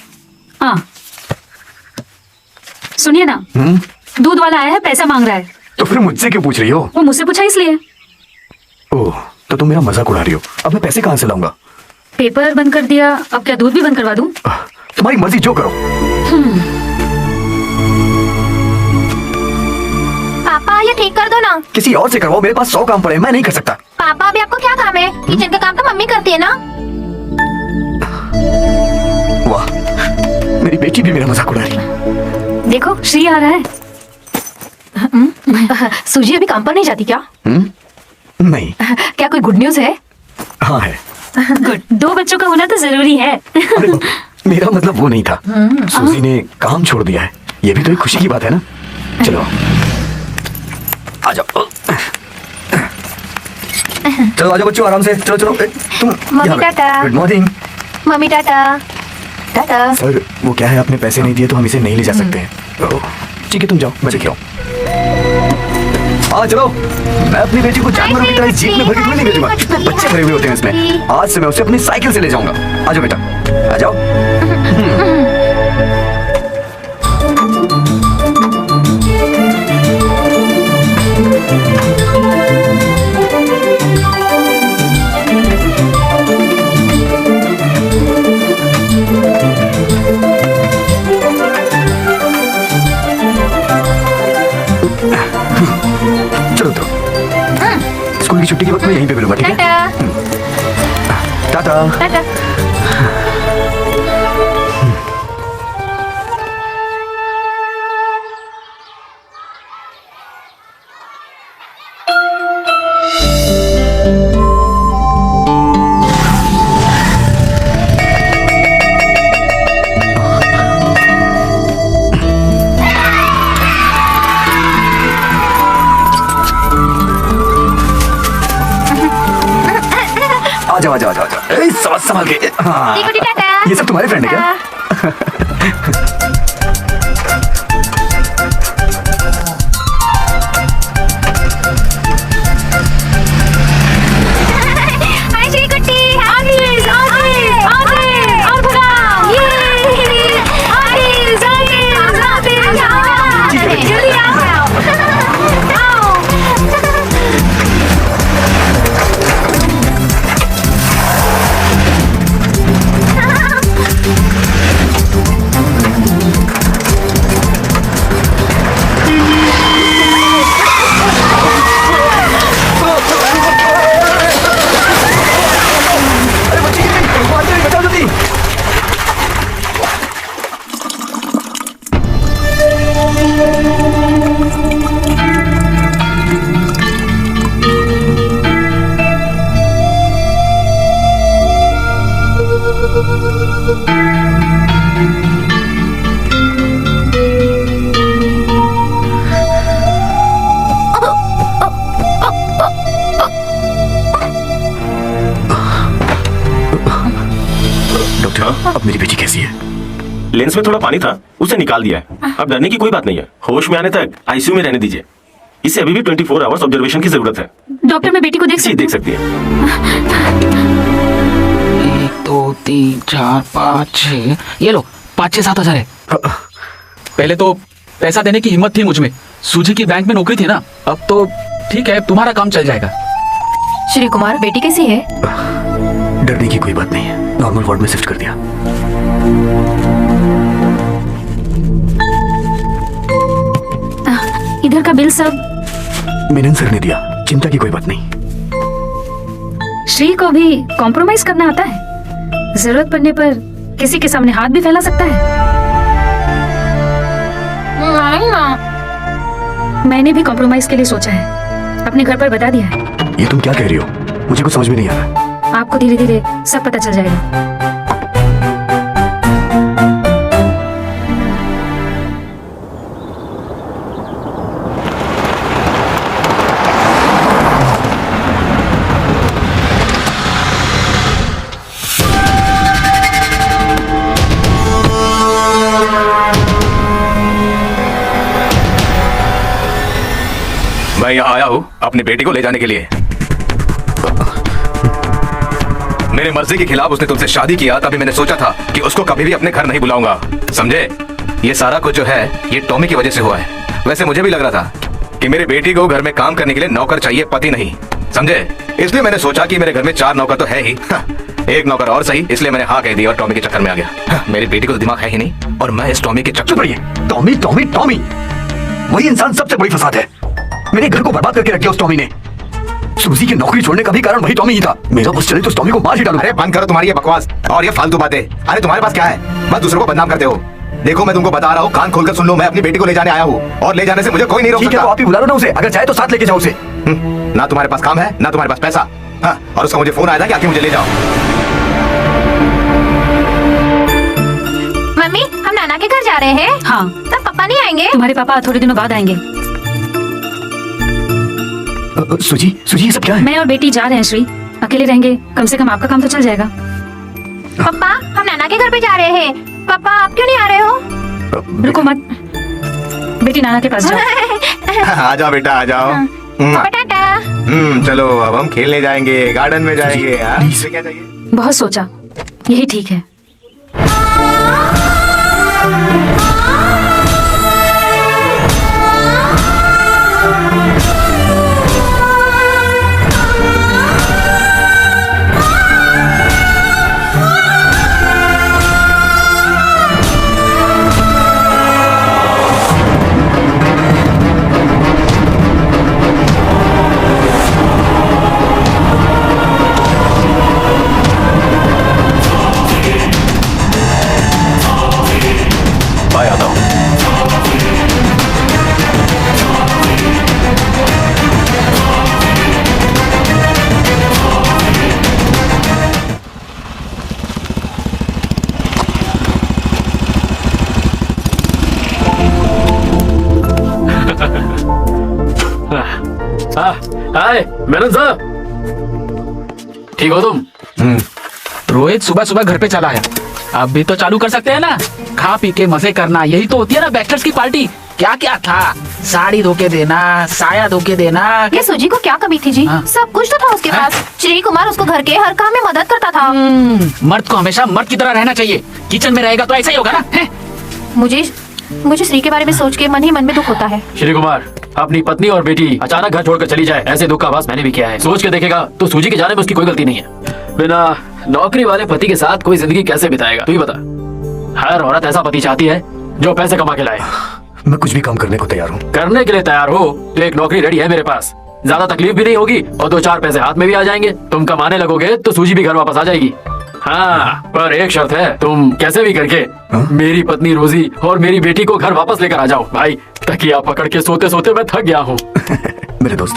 हाँ, सुनिए ना। दूध वाला आया है, पैसा मांग रहा है। तो फिर मुझसे क्यों पूछ रही हो? वो मुझसे पूछा इसलिए। ओह, तो तुम मेरा मजाक उड़ा रही हो। अब मैं पैसे कहाँ से लाऊंगा? पेपर बंद कर दिया, अब क्या दूध भी बंद करवा दूं? तुम्हारी मर्जी, जो करो। पापा ये ठीक कर दो ना। किसी और से करवाओ, मेरे पास 100 काम पड़े हैं, मैं नहीं कर सकता। पापा अभी आपको क्या काम है? किचन का काम तो मम्मी करती है ना। वाह, मेरी बेटी भी मेरा मजाक उड़ा रही है। देखो, श्री आ रहा है। सूजी अभी काम पर नहीं जाती क्या? नहीं। क्या कोई गुड न्यूज है? हाँ है। गुड, 2 बच्चों का होना तो जरूरी है। अरे, मेरा मतलब वो नहीं था। सूजी ने काम छोड़ दिया है, ये भी तो एक खुशी की बात है ना। चलो आ जाओ। चलो आ जाओ बच्चों, आराम से। चलो चलो, तुम mummy Tata. Good morning. Mummy Tata. Tata. Sir, वो क्या है, आपने पैसे नहीं दिए तो हम इसे नहीं ले जा सकते हैं। ओह, ठीक है, तुम जाओ, मैं लेके आऊं। हाँ चलो, मैं अपनी बेटी को जानवरों की तरह जीप में भर के थोड़ी नहीं भेजूंगा। कितने बच्चे भरे हुए होते हैं इसमें। आज से मैं उसे अपनी साइकिल से ले जाऊंगा। आ जाओ बेटा, आ जाओ। चलो तो स्कूल की छुट्टी के वक्त मैं यहीं पे मिलूंगा, ठीक है? टाटा। टाटा। टाटा। आ जाओ आ जाओ आ जाओ आ जाओ। ए, संभाल के। हाँ। टिकुटी टाटा। ये सब तुम्हारे फ्रेंड है क्या? हाय श्री कुट्टी। आगे आगे और भगाओ। ये आगे जल्दी आओ। आओ। अरे बच्ची गिर गई, वो आते हैं, बचाओ जल्दी। डॉक्टर, अब मेरी बेटी कैसी है? लेंस में थोड़ा पानी था, उसे निकाल दिया है। अब डरने की कोई बात नहीं है। होश में आने तक आईसीयू में रहने दीजिए। इसे अभी भी 24 आवर्स ऑब्जर्वेशन की जरूरत है। डॉक्टर, मैं बेटी को देख जी, सकती देख हूँ? सकती है। 1 2 3 4 5 6, ये लो 5 6 7 हजार है। पहले तो पैसा देने की हिम्मत थी मुझ में। सूजी की बैंक में नौकरी थी ना, अब तो ठीक है, तुम्हारा काम चल जाएगा। श्री कुमार, बेटी कैसी है? डरने की कोई बात नहीं है, नॉर्मल वार्ड में शिफ्ट कर दिया। इधर का बिल सब मेनन सर ने दिया, चिंता की कोई बात नहीं। श्री को भी कॉम्प्रोमाइज करना आता है? जरूरत पड़ने पर किसी के सामने हाथ भी फैला सकता है। नहीं ना। मैंने भी कॉम्प्रोमाइज के लिए सोचा है, अपने घर पर बता दिया है। ये तुम क्या कह रही हो? मुझे कुछ समझ में नहीं आ रहा। आपको धीरे धीरे सब पता चल जाएगा। मैं यहाँ आया हूँ अपनी बेटी को ले जाने के लिए। मेरे मर्जी के खिलाफ उसने तुमसे शादी किया, तभी मैंने सोचा था कि उसको कभी भी अपने घर नहीं बुलाऊंगा, समझे? ये सारा कुछ जो है ये टॉमी की वजह से हुआ है। वैसे मुझे भी लग रहा था कि मेरी बेटी को घर में काम करने के लिए नौकर चाहिए, पति नहीं, समझे? इसलिए मैंने सोचा कि मेरे घर में 4 नौकर तो है ही, एक नौकर और सही, इसलिए मैंने हाँ कह दी और टॉमी के चक्कर में आ गया। मेरी बेटी को तो दिमाग है ही नहीं और मैं इस टॉमी के चक्कर में। टॉमी टॉमी टॉमी, वही इंसान सबसे बड़ी फसाद है। मेरे घर को बर्बाद करके रख दिया उस टॉमी ने। सूजी की नौकरी छोड़ने का भी कारण वही टॉमी ही था। मेरा बस चले तो उस टॉमी को मार ही डालूं। अरे बंद करो तुम्हारी ये बकवास और ये फालतू बातें। अरे तुम्हारे पास क्या है? बस दूसरों को बदनाम करते हो। देखो मैं तुमको बता रहा हूँ, कान खोलकर सुन लो, मैं अपनी बेटी को ले जाने आया हूँ और ले जाने से मुझे कोई नहीं रोक ठीक है, सकता। तो आप ही बुला लो ना उसे, अगर चाहे तो साथ लेके जाओ उसे। ना तुम्हारे पास काम है ना तुम्हारे पास पैसा। हाँ, और उसका मुझे फोन आया था कि आके मुझे ले जाओ। मम्मी हम नाना के घर जा रहे हैं। हाँ, तब पापा नहीं आएंगे? तुम्हारे पापा थोड़े दिनों बाद आएंगे। सूजी सूजी, ये सब क्या है? मैं और बेटी जा रहे हैं श्री, अकेले रहेंगे, कम से कम आपका काम तो चल जाएगा। पापा हम नाना के घर पे जा रहे हैं। पापा आप क्यों नहीं आ रहे हो? रुको मत, बेटी नाना के पास जाओ। आ जाओ बेटा आ जाओ। पापा टाटा। चलो अब हम खेलने जाएंगे, गार्डन में जाएंगे। हाँ, इसे क्या चाहिए? बहुत सोचा, यही ठीक है। मैं आता हूँ। हाय मेनन साहब, ठीक हो तुम? रोहित सुबह सुबह घर पे चला है, अब भी तो चालू कर सकते हैं ना, खा पी के मजे करना, यही तो होती है ना बैचलर्स की पार्टी। क्या क्या था? साड़ी धोके देना, साया धोके देना। ये सूजी को क्या कमी थी जी? हाँ। सब कुछ तो था उसके पास। श्री कुमार उसको घर के हर काम में मदद करता था। मर्द को हमेशा मर्द की तरह रहना चाहिए, किचन में रहेगा तो ऐसा ही होगा ना। हैं? मुझे श्री के बारे में सोच के मन ही मन में दुख होता है। श्री कुमार, अपनी पत्नी और बेटी अचानक घर छोड़कर चली जाए, ऐसे दुख का आभास मैंने भी किया है। सोच के देखेगा तो सूजी के जाने में उसकी कोई गलती नहीं है। बिना नौकरी वाले पति के साथ कोई जिंदगी कैसे बिताएगा, तू ही बता। हर औरत ऐसा पति चाहती है जो पैसे कमा के लाए। मैं कुछ भी काम करने को तैयार हूँ। करने के लिए तैयार हो तो एक नौकरी रेडी है मेरे पास, ज्यादा तकलीफ भी नहीं होगी और 2-4 पैसे हाथ में भी आ जाएंगे। तुम कमाने लगोगे तो सूजी भी घर वापस आ जाएगी। हाँ, पर एक शर्त है, तुम कैसे भी करके मेरी पत्नी रोजी और मेरी बेटी को घर वापस लेकर आ जाओ। भाई तकिया पकड़ के सोते सोते मैं थक गया हूँ। मेरे दोस्त,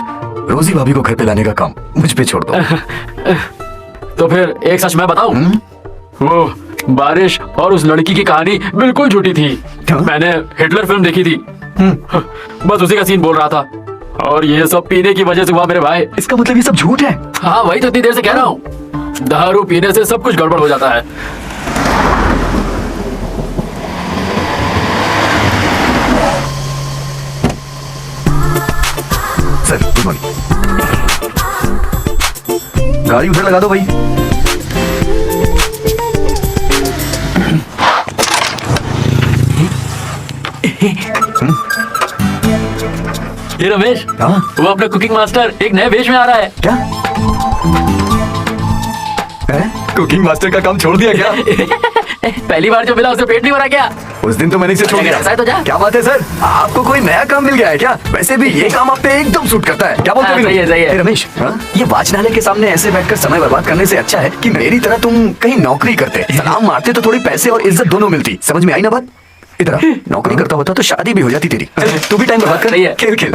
रोजी भाभी को घर पे लाने का काम मुझ पे छोड़ दो। तो फिर एक सच मैं बताऊं, वो बारिश और उस लड़की की कहानी बिल्कुल झूठी थी। मैंने हिटलर फिल्म देखी थी, बस उसी का सीन बोल रहा था, और ये सब पीने की वजह से हुआ मेरे भाई। इसका मतलब ये सब झूठ है? हाँ, वही तो इतनी देर से कह रहा हूँ, दारू पीने से सब कुछ गड़बड़ हो जाता है। Sir good morning. गाड़ी उधर लगा दो भाई। ये रमेश, हाँ? वो अपना कुकिंग मास्टर एक नए वेश में आ रहा है। क्या है? कुकिंग मास्टर का काम छोड़ दिया क्या? पहली बार जो मिला उसे पेट नहीं भरा क्या? उस दिन तो मैंने इसे छोड़ अगर दिया। ऐसा है तो जा। क्या बात है सर, आपको कोई नया काम मिल गया है क्या? वैसे भी ये काम आप पे एकदम सूट करता है। क्या बोलते हो हाँ, विनोद? सही है, सही है। ए, रमेश, हाँ? ये वाचनालय के सामने ऐसे बैठकर समय बर्बाद करने से अच्छा है कि मेरी तरह तुम कहीं नौकरी करते, सलाम मारते तो थोड़ी पैसे और इज्जत दोनों मिलती। समझ में आई ना बात? इधर आ, नौकरी करता होता तो शादी भी हो जाती तेरी। चल, तू भी टाइम बर्बाद कर। सही है। खेल खेल।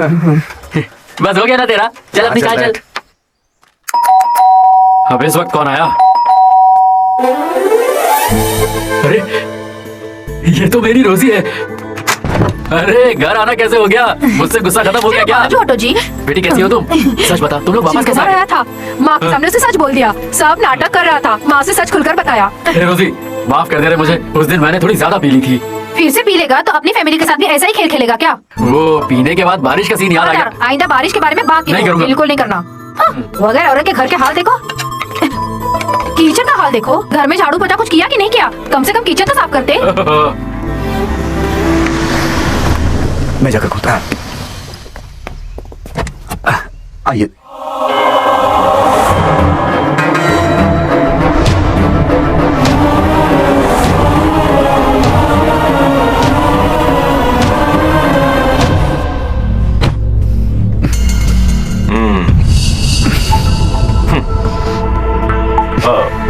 बस हो गया ना तेरा? चल अपनी चाय चल। अब इस वक्त कौन आया? अरे ये तो मेरी रोजी है। अरे घर आना कैसे हो गया? मुझसे गुस्सा खत्म हो गया क्या? ऑटो जी, बेटी कैसी हो तुम? सच बता, तुम लोग वापस कैसे आ आया गए? था, माँ के सामने से सच बोल दिया। सब नाटक कर रहा था, माँ से सच खुलकर बताया। अरे रोजी माफ कर दे रहे मुझे, उस दिन मैंने थोड़ी ज्यादा पी ली थी। फिर से पी लेगा तो अपनी फैमिली के साथ भी ऐसा ही खेल खेलेगा क्या? वो पीने के बाद बारिश का सीन याद आ गया। आइंदा बारिश के बारे में बात नहीं करूंगा। बिल्कुल नहीं करना। हाँ, वगैरह औरत के घर के हाल देखो, किचन का हाल देखो। घर में झाड़ू पोछा कुछ किया कि नहीं किया? कम से कम किचन तो साफ करते। मैं जाकर खोलता। आइए।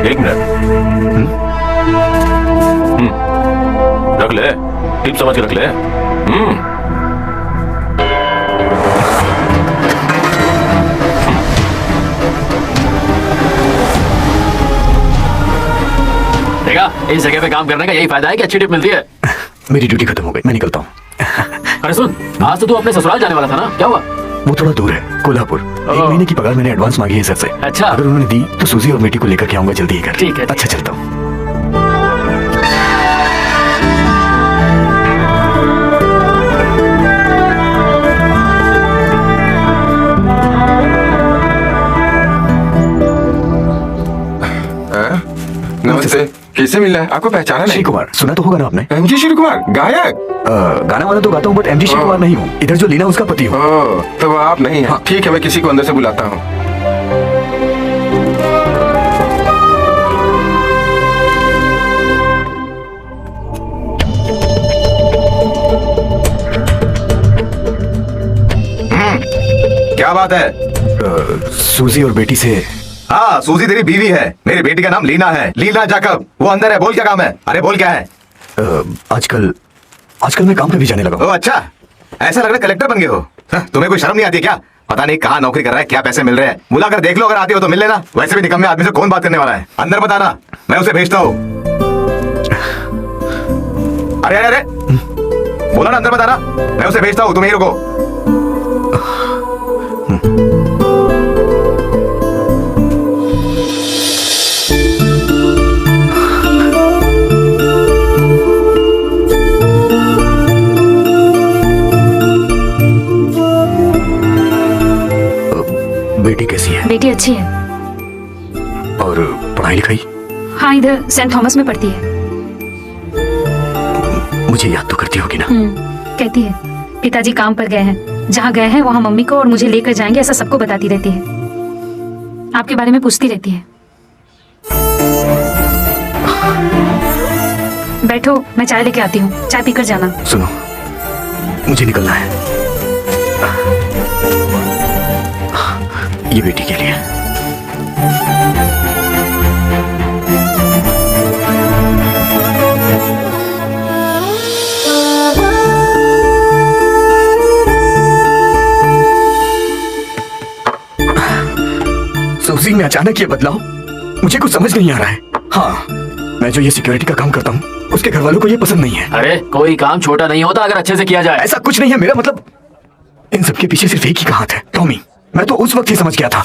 एक मिनट। रख ले, टिप समझ के रख ले। देखा, इस जगह पे काम करने का यही फायदा है कि अच्छी टिप मिलती है। मेरी ड्यूटी खत्म हो गई, मैं निकलता हूँ। अरे सुन, आज तो तू अपने ससुराल जाने वाला था ना, क्या हुआ? वो थोड़ा दूर है, कोल्हापुर। 1 महीने की पगार मैंने एडवांस मांगी है सर से। अच्छा। अगर उन्होंने दी तो सूजी और बेटी को लेकर के आऊंगा जल्दी ही घर। ठीक है। अच्छा, चलता हूँ। नमस्ते, किससे मिलना है? आपको पहचाना श्री नहीं? कुमार, सुना तो होगा ना आपने? एमजी श्री कुमार, गायक। गाना वाना तो गाता हूँ, बट एमजी श्री कुमार नहीं हूँ। इधर जो लीना उसका पति हूँ। ओह, तो वो आप नहीं हैं। ठीक है, मैं किसी को अंदर से बुलाता हूँ। क्या बात है? सूजी और बेटी से हाँ, सूजी तेरी बीवी है। मेरी बेटी का नाम लीना है, लीना जाकब। वो अंदर है, बोल क्या काम है? अरे बोल क्या है? आजकल मैं काम पे भी जाने लगा हूँ। ओ अच्छा, ऐसा लग रहा है कलेक्टर बन गए हो। तुम्हें कोई शर्म नहीं आती क्या? पता नहीं कहाँ नौकरी कर रहा है, क्या पैसे मिल रहे हैं। बुला कर देख लो, अगर आती हो तो मिल लेना। वैसे भी निकम्मे आदमी से कौन बात करने वाला है। अंदर बताना, मैं उसे भेजता हूँ। अरे अरे अरे, बोला ना अंदर बताना, मैं उसे भेजता हूँ, तुम यहीं रुको। बेटी कैसी है? बेटी अच्छी है। और पढ़ाई लिखाई? हाँ, इधर सेंट थॉमस में पढ़ती है। मुझे याद तो करती होगी ना? कहती है पिताजी काम पर गए हैं, जहाँ गए हैं वहाँ मम्मी को और मुझे लेकर जाएंगे, ऐसा सबको बताती रहती है। आपके बारे में पूछती रहती है। बैठो, मैं चाय लेके आती हूँ, चाय पीकर जाना। सुनो, मुझे निकलना है। ये बेटी के लिए। सूजी में अचानक ये बदलाव, मुझे कुछ समझ नहीं आ रहा है। हाँ, मैं जो ये सिक्योरिटी का काम करता हूँ, उसके घर वालों को ये पसंद नहीं है। अरे कोई काम छोटा नहीं होता अगर अच्छे से किया जाए। ऐसा कुछ नहीं है, मेरा मतलब इन सबके पीछे सिर्फ एक ही का हाथ है, टॉमी। मैं तो उस वक्त ही समझ गया था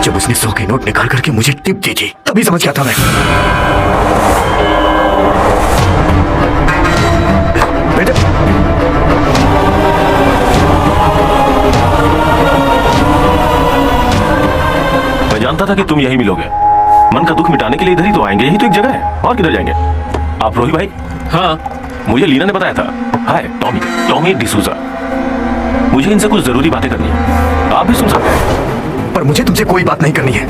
जब उसने 100 के नोट निकाल करके मुझे टिप दी थी, तभी समझ गया था मैं। बेटा, मैं जानता था कि तुम यही मिलोगे। मन का दुख मिटाने के लिए इधर ही तो आएंगे, यही तो एक जगह है, और किधर जाएंगे? आप रोही भाई? हाँ, मुझे लीना ने बताया था। हाय टॉमी, टॉमी डिसूजा। मुझे इनसे कुछ जरूरी बातें करनी है, आप भी सुन सकते हैं। पर मुझे तुमसे कोई बात नहीं करनी है।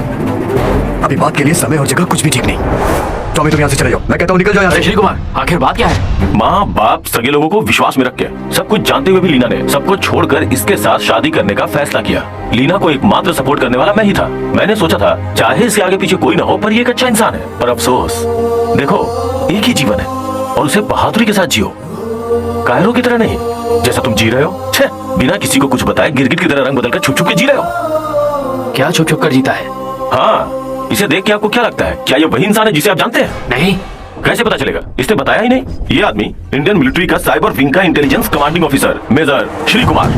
अभी बात के लिए समय और जगह कुछ भी ठीक नहीं। टॉमी तुम यहाँ से चले जाओ, मैं कहता हूँ निकल जाओ यहाँ अरे से। श्री कुमार, आखिर बात क्या है? माँ बाप सगे लोगों को विश्वास में रख के सब कुछ जानते हुए भी लीना ने सबको छोड़कर इसके साथ शादी करने का फैसला किया। लीना को एकमात्र सपोर्ट करने वाला मैं ही था। मैंने सोचा था चाहे इसके आगे पीछे कोई ना हो पर ये एक अच्छा इंसान है। पर अफसोस, देखो एक ही जीवन है और उसे बहादुरी के साथ जियो, कायरों की तरह नहीं जैसा तुम जी रहे हो। छे, बिना किसी को कुछ बताए गिरगिट की तरह रंग बदलकर छुप छुप के जी रहे हो। क्या छुप छुप कर जीता है? हाँ, इसे देख के आपको क्या लगता है? क्या ये वही इंसान है जिसे आप जानते हैं? नहीं। कैसे पता चलेगा? इसने बताया ही नहीं। ये आदमी इंडियन मिलिट्री का साइबर विंग का intelligence commanding officer major Shri Kumar.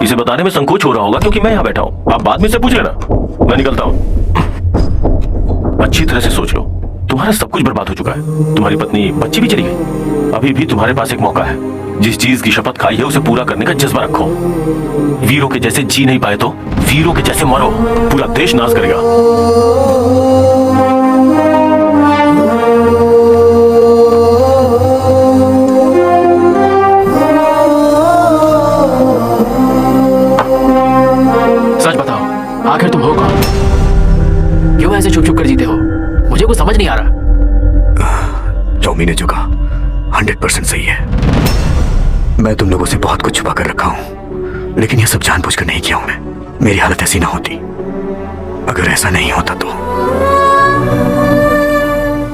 इसे बताने में संकोच हो रहा होगा क्योंकि मैं यहाँ बैठा हूँ। आप बाद में से पूछ लेना, मैं निकलता हूँ। अच्छी तरह से सोच लो, तुम्हारा सब कुछ बर्बाद हो चुका है। तुम्हारी पत्नी, बच्ची भी चली गई। अभी भी तुम्हारे पास एक मौका है। जिस चीज की शपथ खाई है उसे पूरा करने का जज्बा रखो। वीरों के जैसे जी नहीं पाए तो वीरों के जैसे मरो, पूरा देश नाश करेगा। सच बताओ, आखिर तुम हो कौन? क्यों ऐसे छुप छुप कर जीते हो? मुझे कुछ समझ नहीं आ रहा। टॉमी ने जो कहा 100% सही है। मैं तुम लोगों से बहुत कुछ छुपा कर रखा हूं, लेकिन यह सब जानबूझकर नहीं किया हूं मैं। मेरी हालत ऐसी ना होती अगर ऐसा नहीं होता तो।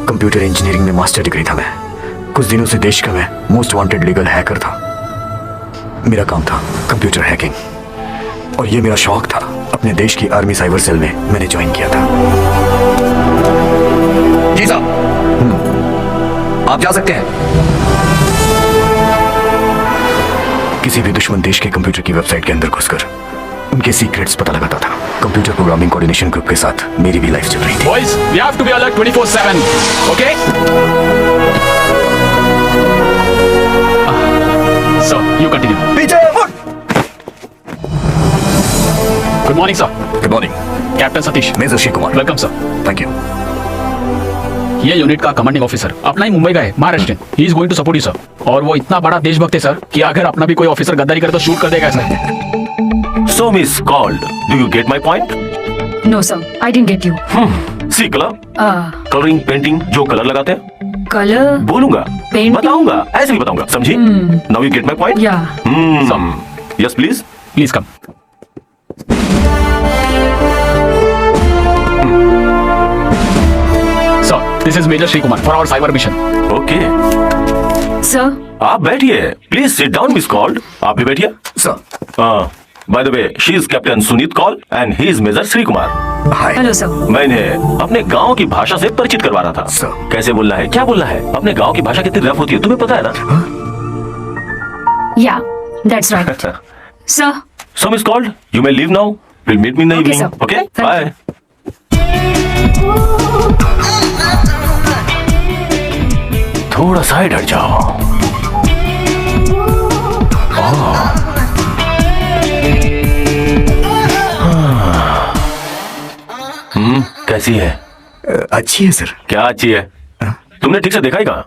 कंप्यूटर इंजीनियरिंग में मास्टर डिग्री था मैं। कुछ दिनों से देश का मैं मोस्ट वांटेड लीगल हैकर था। मेरा काम था कंप्यूटर हैकिंग और ये मेरा शौक था। अपने देश की आर्मी साइबर सेल में मैंने ज्वाइन किया था। जी साहब, आप जा सकते हैं। किसी भी दुश्मन देश के कंप्यूटर की वेबसाइट के अंदर घुसकर उनके सीक्रेट्स पता लगाता था। कंप्यूटर प्रोग्रामिंग कोऑर्डिनेशन ग्रुप के साथ मेरी भी लाइफ चल रही थी। Boys, we have to be alert 24/7. Okay? So, you continue. पीछे मुड़। Good morning, sir. Good morning. Captain Satish. Major Shri Kumar. Welcome sir. Thank you. ये यूनिट का कमांडिंग ऑफिसर अपना ही मुंबई का है, Maharashtra. He is going to support you sir. और वो इतना बड़ा देशभक्त है सर कि अगर अपना भी कोई ऑफिसर गद्दारी करे तो शूट कर देगा sir. So miss called. Do you get my point? No sir, I didn't get you. See color, coloring, painting, जो कलर लगाते हैं। कलर? बोलूंगा, Painting? बताऊंगा, ऐसे ही बताऊंगा, समझी? Now you get my point? Yeah. Yes, please. Please come. Sir, this is major Shri Kumar for our cyber mission. Okay. Sir, आप बैठिए, please sit down miss called. आप भी बैठिए। Sir. By the way, she is captain Suneet Kaul and he is major Shri Kumar. Hi. Hello sir. मैं इन्हें अपने गांव की भाषा से परिचित करवा रहा था। Sir. कैसे बोलना है, क्या बोलना है? अपने गांव की भाषा कितनी रफ होती है तुम्हें पता है ना? या, that's right. Sir, So miss called, you may leave now. We'll meet me in the Okay, evening. sir. Okay? Thank Bye. थोड़ा साइड हट जाओ। कैसी है? अच्छी है सर। क्या अच्छी है? तुमने ठीक से देखा ही कहा?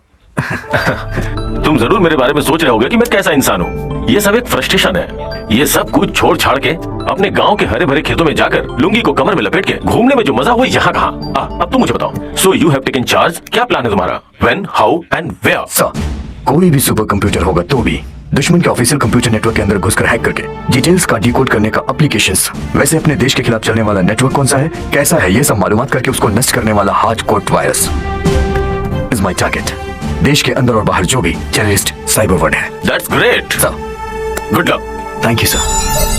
तुम जरूर मेरे बारे में सोच रहे होगे कि मैं कैसा इंसान हूँ। ये सब एक फ्रस्ट्रेशन है। ये सब कुछ छोड़ छाड़ के अपने गांव के हरे भरे खेतों में जाकर लुंगी को कमर में लपेट के घूमने में जो मजा वो यहाँ कहाँ? अब तुम मुझे बताओ। So you have taken charge. क्या प्लान है तुम्हारा? When, how and where? Sir, कोई भी सुपर कंप्यूटर होगा तो भी दुश्मन के ऑफिशियल कंप्यूटर नेटवर्क के अंदर घुसकर हैक करके डिटेल्स का डिकोड करने का एप्लीकेशंस, वैसे अपने देश के खिलाफ चलने वाला नेटवर्क कौन सा है, कैसा है, ये सब मालूमात करके उसको नष्ट करने वाला hard code virus is my target. देश के अंदर और बाहर जो भी टेररिस्ट साइबर वर्ड है। That's great sir. Good luck. Thank you sir.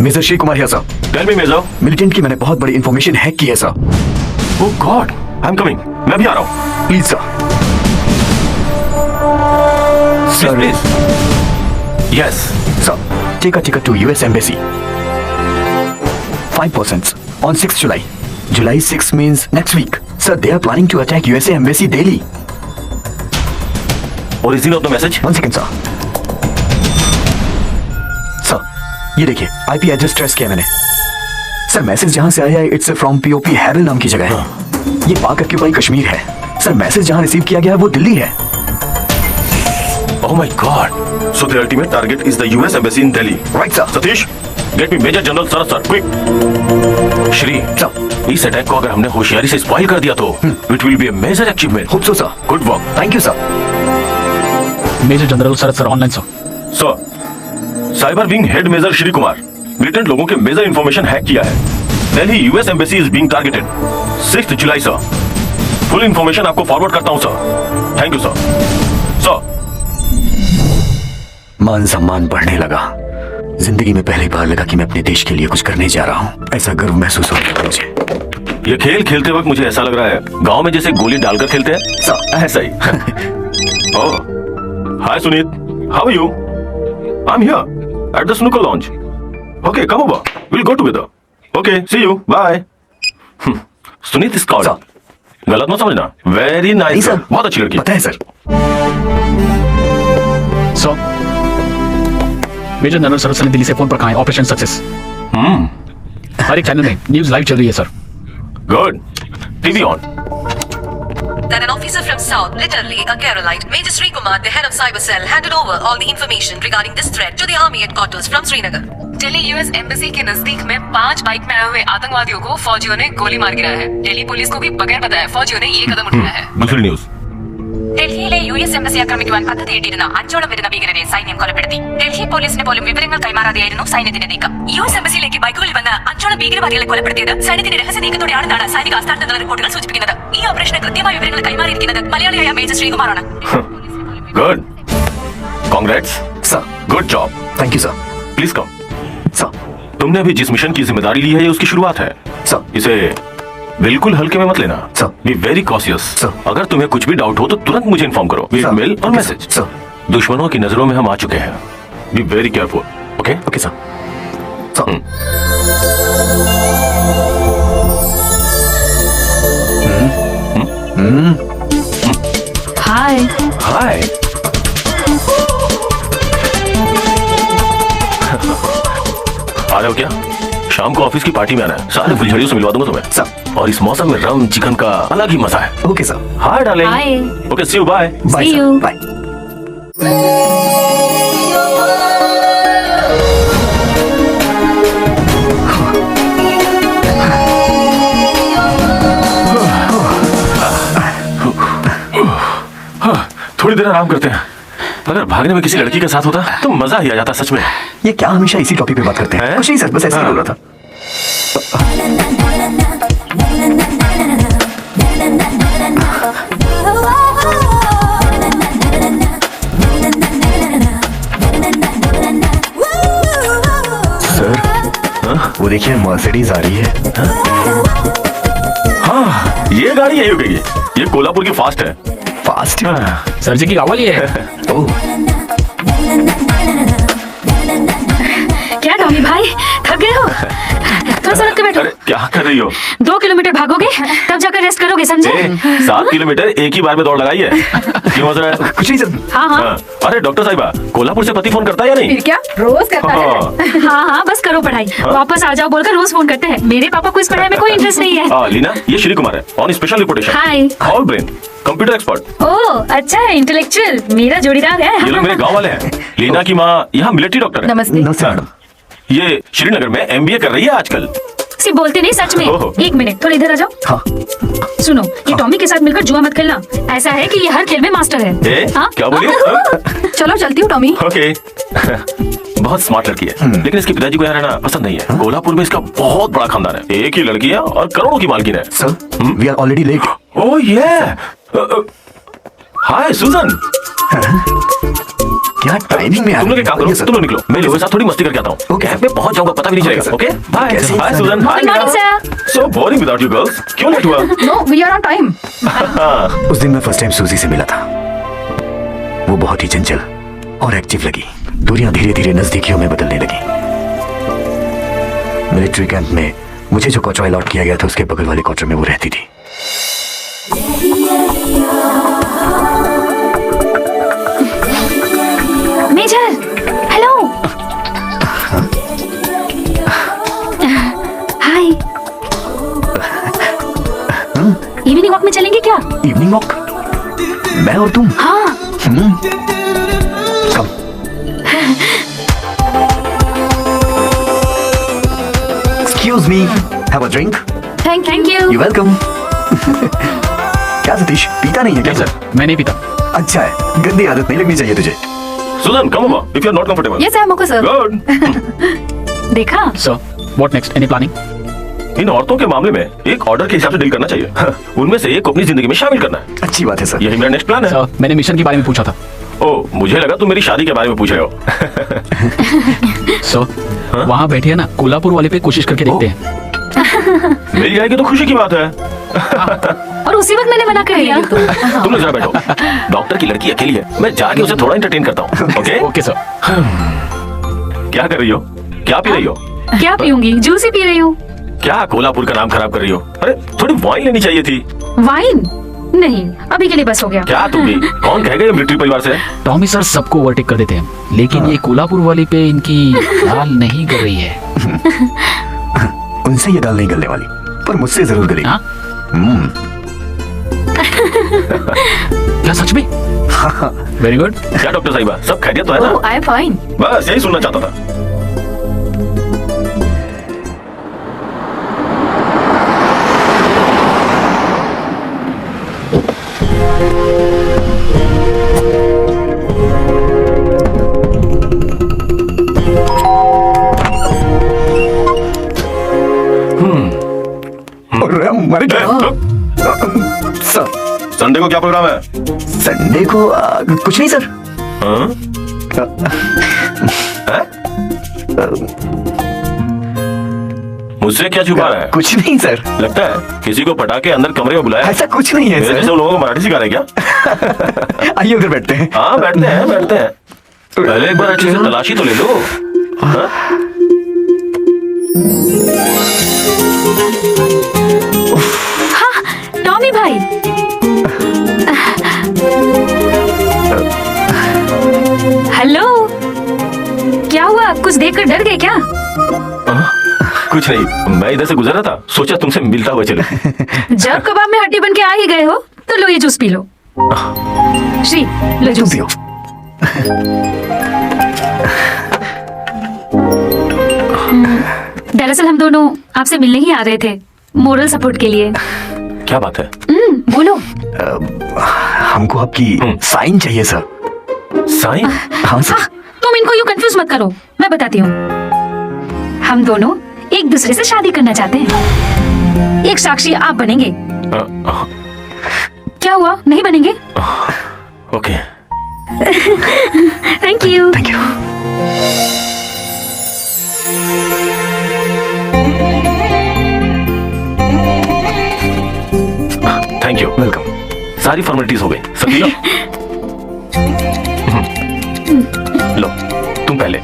Major Shri Kumar है sir. Tell me major. Militant की मैंने बहुत बड़ी इंफॉर्मेशन हैक की है सर। Oh god, I am coming. मैं भी आ रहा हूँ। Please sir. Please please. Yes Sir, take a ticket to US Embassy. 5% on 6th July. July 6 means next week. Sir, they are planning to attack USA Embassy daily. Origin of the message. 1 second, sir. Sir, ये देखिए IP address trace किया मैंने। Sir message जहां से आया है it's from POP हैरल नाम की जगह है। ये पाक ऑक्यूपाई कश्मीर है। सर मैसेज जहां रिसीव किया गया है वो दिल्ली है। Oh my God! So the ultimate target is the US Embassy in Delhi. Right, sir. Satish, get me Major General Sarath, sir, quick. Shri, Sir. इस अटैक को अगर हमने होशियारी से स्पॉइल कर दिया तो it will be a major achievement. Hope so, sir. Good work. Thank you, sir. Major general Sharad sir online sir. Sir, cyber wing head major Shri Kumar militant लोगों के मेजर इंफॉर्मेशन हैक किया है। Delhi US Embassy is being targeted. 6th July, sir. Full information आपको forward करता हूँ सर। Thank you sir. Sir मान सम्मान बढ़ने लगा। जिंदगी में पहली बार लगा कि मैं अपने देश के लिए कुछ करने जा रहा हूँ। ऐसा गर्व महसूस हो रहा है मुझे। ये खेल खेलते वक्त मुझे ऐसा लग रहा है गांव में जैसे गोली डालकर खेलते हैं सर। ऐसा ही। Oh, hi Suneet, how are you? I am here at the snooker launch. Okay, come over, will go together. Okay, see you, bye. Suneet is called. गलत मत समझना। वेरी नाइस सर, बहुत अच्छी लड़की। पता है sir. Sir major general Sharad sir ने दिल्ली से फोन पर कहा है ऑपरेशन सक्सेस। हर एक चैनल में न्यूज लाइव चल रही है sir. Good, TV on. Then an officer from South, literally a Keralite, Major Sri Kumar, the head of Cyber Cell, handed over all the information regarding this threat to the army headquarters from Srinagar. Delhi US embassy के नजदीक में 5 bike में आए हुए आतंकवादियों को फौजियों ने गोली मार गिराया है। दिल्ली पुलिस को भी बगैर बताए फौजियों ने ये कदम उठाया है। दूसरी न्यूज। ഡൽഹിയിലെ US എംബസി ആക്രമിക്കുവാൻ പദ്ധതിയിട്ടിരുന്ന 5ഓളം വരുന്ന ഭീകരരെ സൈന്യം കൊലപ്പെടുത്തി. ഡൽഹി പോലീസിന് പോലും വിവരങ്ങൾ കൈമാറാതെയായിരുന്നു സൈന്യത്തിന്റെ നീക്കം. US എംബസിയിലേക്ക് ബൈക്കുകളിൽ വന്ന് 5ഓളം ഭീകരവാദികളെ കൊലപ്പെടുത്തിയത് സൈന്യത്തിന്റെ രഹസ്യ നീക്കത്തോടെയാണെന്നാണ് സൈനിക ആസ്ഥാനത്ത് നിന്നുള്ള റിപ്പോർട്ടുകൾ സൂചിപ്പിക്കുന്നത്. ഈ ഓപ്പറേഷന് കൃത്യമായ വിവരങ്ങൾ കൈമാറിയിരിക്കുന്നത് മലയാളിയായ മേജർ ശ്രീകുമാറാണ്. Good, congrats sir. Good job. Thank you sir. Please come. Sir. तुमने अभी जिस मिशन की जिम्मेदारी ली है ये उसकी शुरुआत है सर। इसे बिल्कुल हल्के में मत लेना। Sir. Be very cautious. Sir. अगर तुम्हें कुछ भी डाउट हो तो तुरंत मुझे इन्फॉर्म करो। सर। मेल और ओके, मैसेज। सर। दुश्मनों की नजरों में हम आ चुके हैं। Be very careful. Okay okay sir. Sir. Hi. Hi. आ रहे हो क्या? शाम को ऑफिस की पार्टी में आना है। सारे फुलझड़ियों से मिलवा दूंगा तुम्हें। सर। और इस मौसम में रम चिकन का अलग ही मजा है। Okay sir. Hi darling. Hi. Okay, see you, bye. Bye See sir. you. Bye. थोड़ी देर आराम करते हैं। अगर भागने में किसी लड़की के साथ होता तो मजा ही आ जाता सच में। ये क्या हमेशा इसी टॉपिक पे बात करते हैं? हैं? कुछ नहीं सर, बस ऐसे ही बोल रहा था। सर, वो देखिए मर्सिडीज आ रही है। हाँ, ये गाड़ी यही रुकेगी। ये कोल्हापुर की फास्ट है। फास्ट। सर जी की आवाज ये है। ओह, क्या टॉमी भाई, थक गए हो? थोड़ा सा रख के बैठो। अरे क्या कर रही हो? 2 किलोमीटर भागोगे तब जाकर रेस्ट करोगे, समझे? 7 किलोमीटर एक ही बार में दौड़ लगाई है। क्यों मजा है? कुछ नहीं सर। हाँ हाँ हाँ। अरे डॉक्टर साहिबा, कोल्हापुर से पति फोन करता है या नहीं? फिर क्या रोज करता है। हाँ। हाँ हाँ, बस करो पढ़ाई। वापस आ जाओ बोलकर रोज फोन करते हैं। मेरे पापा को इस पढ़ाई में कोई इंटरेस्ट नहीं है। लीना, ये श्री कुमार है on special reportation. Hi. All brain computer expert. Oh अच्छा है, इंटेलेक्चुअल। मेरा जोड़ीदार है। ये लोग मेरे गांव वाले हैं। लीना की माँ यहाँ मिलिट्री डॉक्टर है। नमस्ते। नमस्ते मैडम। ये श्रीनगर में MBA कर रही है आजकल। सिर्फ बोलते नहीं, सच में। ओहो। 1 मिनट, थोड़ा इधर आ जाओ। हाँ। सुनो, ये टॉमी के साथ मिलकर जुआ मत खेलना। ऐसा है कि ये हर खेल में मास्टर है। हाँ? क्या बोली? चलो चलती हूँ टॉमी। ओके। बहुत स्मार्ट लड़की है, लेकिन इसके पिताजी को यहाँ रहना पसंद नहीं है। कोल्हापुर में इसका बहुत बड़ा खानदान है। एक ही लड़की है और करोड़ों की मालकिन है। Sir, we are already late. Oh ये हाय सुजन। क्या टाइमिंग में आ तुम लोग गए? एक काम करो, बढ़िया, सर। तुम लोग निकलो, मैं लोगों के साथ थोड़ी मस्ती करके आता हूँ। Okay, कैफे में पहुंच जाऊंगा, पता भी नहीं Okay, चलेगा। sir. ओके बाय कैसे hi sir? Susan, hi Good morning, Meera. So boring without you girls, क्यों लेट हुआ? No we are on time. उस दिन मैं फर्स्ट टाइम सूजी से मिला था। वो बहुत ही चंचल और एक्टिव लगी। दूरियां धीरे धीरे नजदीकियों में बदलने लगी। मिलिट्री कैंप में मुझे जो क्वार्टर अलॉट किया गया था उसके बगल वाले क्वार्टर में वो रहती थी। Major hello. Hi. Evening walk में चलेंगे क्या? Evening walk? मैं और तुम? हाँ। Come. Excuse me, have a drink? Thank you. You're welcome. क्या सतीश, पीता नहीं है क्या? नहीं सर, मैं नहीं पीता। अच्छा है, गंदी आदत नहीं लगनी चाहिए तुझे। Sujan come over if you are not comfortable. Yes I am okay sir. Good. देखा? Sir, what next? Any planning? इन औरतों के मामले में एक ऑर्डर के हिसाब से डील करना चाहिए। उनमें से एक को अपनी जिंदगी में शामिल करना है। अच्छी बात है सर। यही मेरा नेक्स्ट प्लान है। सर, मैंने मिशन के बारे में पूछा था। ओ, मुझे लगा तुम मेरी शादी के बारे में पूछ रहे हो। सर, वहाँ बैठे है ना, कोल्हापुर वाले पे कोशिश करके देखते हैं। मिल जाएगी तो खुशी की बात है। और उसी वक्त मैंने मना कर दिया। तुम लोग जरा बैठो। डॉक्टर की लड़की अकेली है, मैं जाके उसे थोड़ा एंटरटेन करता हूँ। Okay okay sir. क्या कर रही हो? क्या पी रही हो? क्या पीऊंगी? जूस ही पी रही हूँ। क्या कोल्हापुर का नाम खराब कर रही हो? अरे थोड़ी वाइन लेनी चाहिए थी। वाइन? नहीं, अभी के लिए बस हो गया। क्या तुम भी? कौन कहेगा ये मिलिट्री परिवार से? टॉमी सर सबको ओवरटेक कर देते हैं, लेकिन ये कोल्हापुर वाली पे इनकी दाल नहीं कर रही है। उनसे ये दाल नहीं गलने वाली, पर मुझसे जरूर गलेगी। हाँ? क्या सच में? Very good. क्या डॉक्टर साहिबा, सब खैरियत तो है ना? ओह आई एम फाइन। बस यही सुनना चाहता था। मर गया। सर, संडे को क्या प्रोग्राम है? संडे को कुछ नहीं सर। हाँ? मुझसे क्या छुपा रहा है? कुछ नहीं सर। लगता है किसी को पटाके अंदर कमरे में बुलाया। ऐसा कुछ नहीं है मेरे सर। जैसे लोगों को मराठी सिखा रहे क्या? आइए उधर बैठते हैं। हाँ बैठते हैं, बैठते हैं। पहले एक बार अच्छे से तलाशी तो ले लो। हाँ? हाँ, टॉमी भाई। हेलो। क्या हुआ? कुछ देखकर डर गए क्या? कुछ नहीं, मैं इधर से गुजर रहा था, सोचा तुमसे मिलता हुआ चले। जब कबाब में हड्डी बन के आ ही गए हो तो लो ये जूस पी लो। श्री लो जूस पियो। दरअसल हम दोनों आपसे मिलने ही आ रहे थे, मोरल सपोर्ट के लिए। क्या बात है? बोलो। हमको आपकी साइन चाहिए सर। साइन? हाँ सर। तुम इनको यूं कंफ्यूज मत करो, मैं बताती हूँ। हम दोनों एक दूसरे से शादी करना चाहते हैं। एक साक्षी आप बनेंगे। क्या हुआ, नहीं बनेंगे? Okay. Thank you. Thank you. Thank you. Welcome. सारी फॉर्मेलिटीज हो गई, सब लो। लो तुम पहले।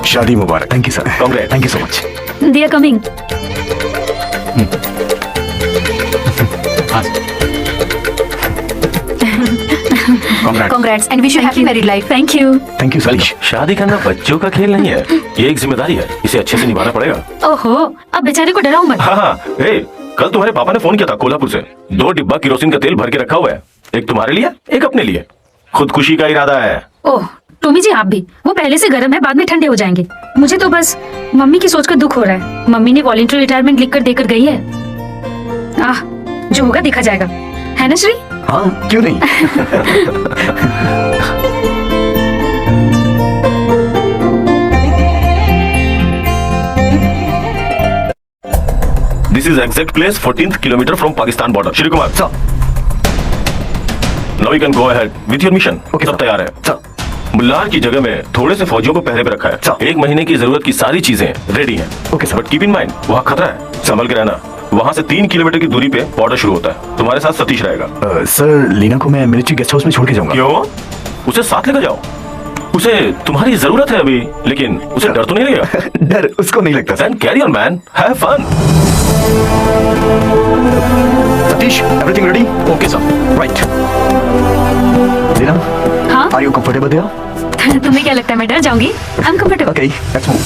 शादी मुबारक। Thank you sir. Congrats. Thank you so much. They are coming. Congrats and wish you happy married life. Thank you. Thank you sir. शादी करना बच्चों का खेल नहीं है, ये एक जिम्मेदारी है, इसे अच्छे से निभाना पड़ेगा। ओहो, अब बेचारे को डराओ मत। हाँ हाँ, कल तुम्हारे पापा ने फोन किया था कोल्हापुर से। 2 डिब्बा केरोसिन का तेल भर के रखा हुआ है, एक तुम्हारे लिए एक अपने लिए। खुदकुशी का इरादा है। ओह टोमी जी, आप भी। वो पहले से गर्म है, बाद में ठंडे हो जाएंगे। मुझे तो बस मम्मी की सोच कर दुख हो रहा है। मम्मी ने वॉलंटरी रिटायरमेंट लिख कर देकर गई है। जो होगा देखा जाएगा, है ना श्री? हाँ क्यों नहीं। This is exact place 14th kilometre from Pakistan border. Shri Kumar, now you can go ahead with your mission. सब तैयार है। मुल्लार की जगह में थोड़े से फौजियों को पहरे पे रखा है। 1 महीने की जरूरत की सारी चीजें रेडी हैं। Okay sir. But keep in mind वहाँ खतरा है, संभल के रहना। वहाँ से 3 किलोमीटर की दूरी पे बॉर्डर शुरू होता है। तुम्हारे साथ सतीश रहेगा। सर लीना को मैं मिलिट्री गेस्ट हाउस में छोड़ के जाऊंगा। क्यों? उसे साथ लेकर जाओ। उसे तुम्हारी जरूरत है अभी, लेकिन उसे डर तो नहीं लगेगा? डर उसको नहीं लगता। Then carry on, man. Have fun. Satish, everything ready? Okay sir. Right. Leena, हाँ? are you comfortable there? तुम्हें क्या लगता है मैं डर जाऊंगी? I'm comfortable. Okay, let's move.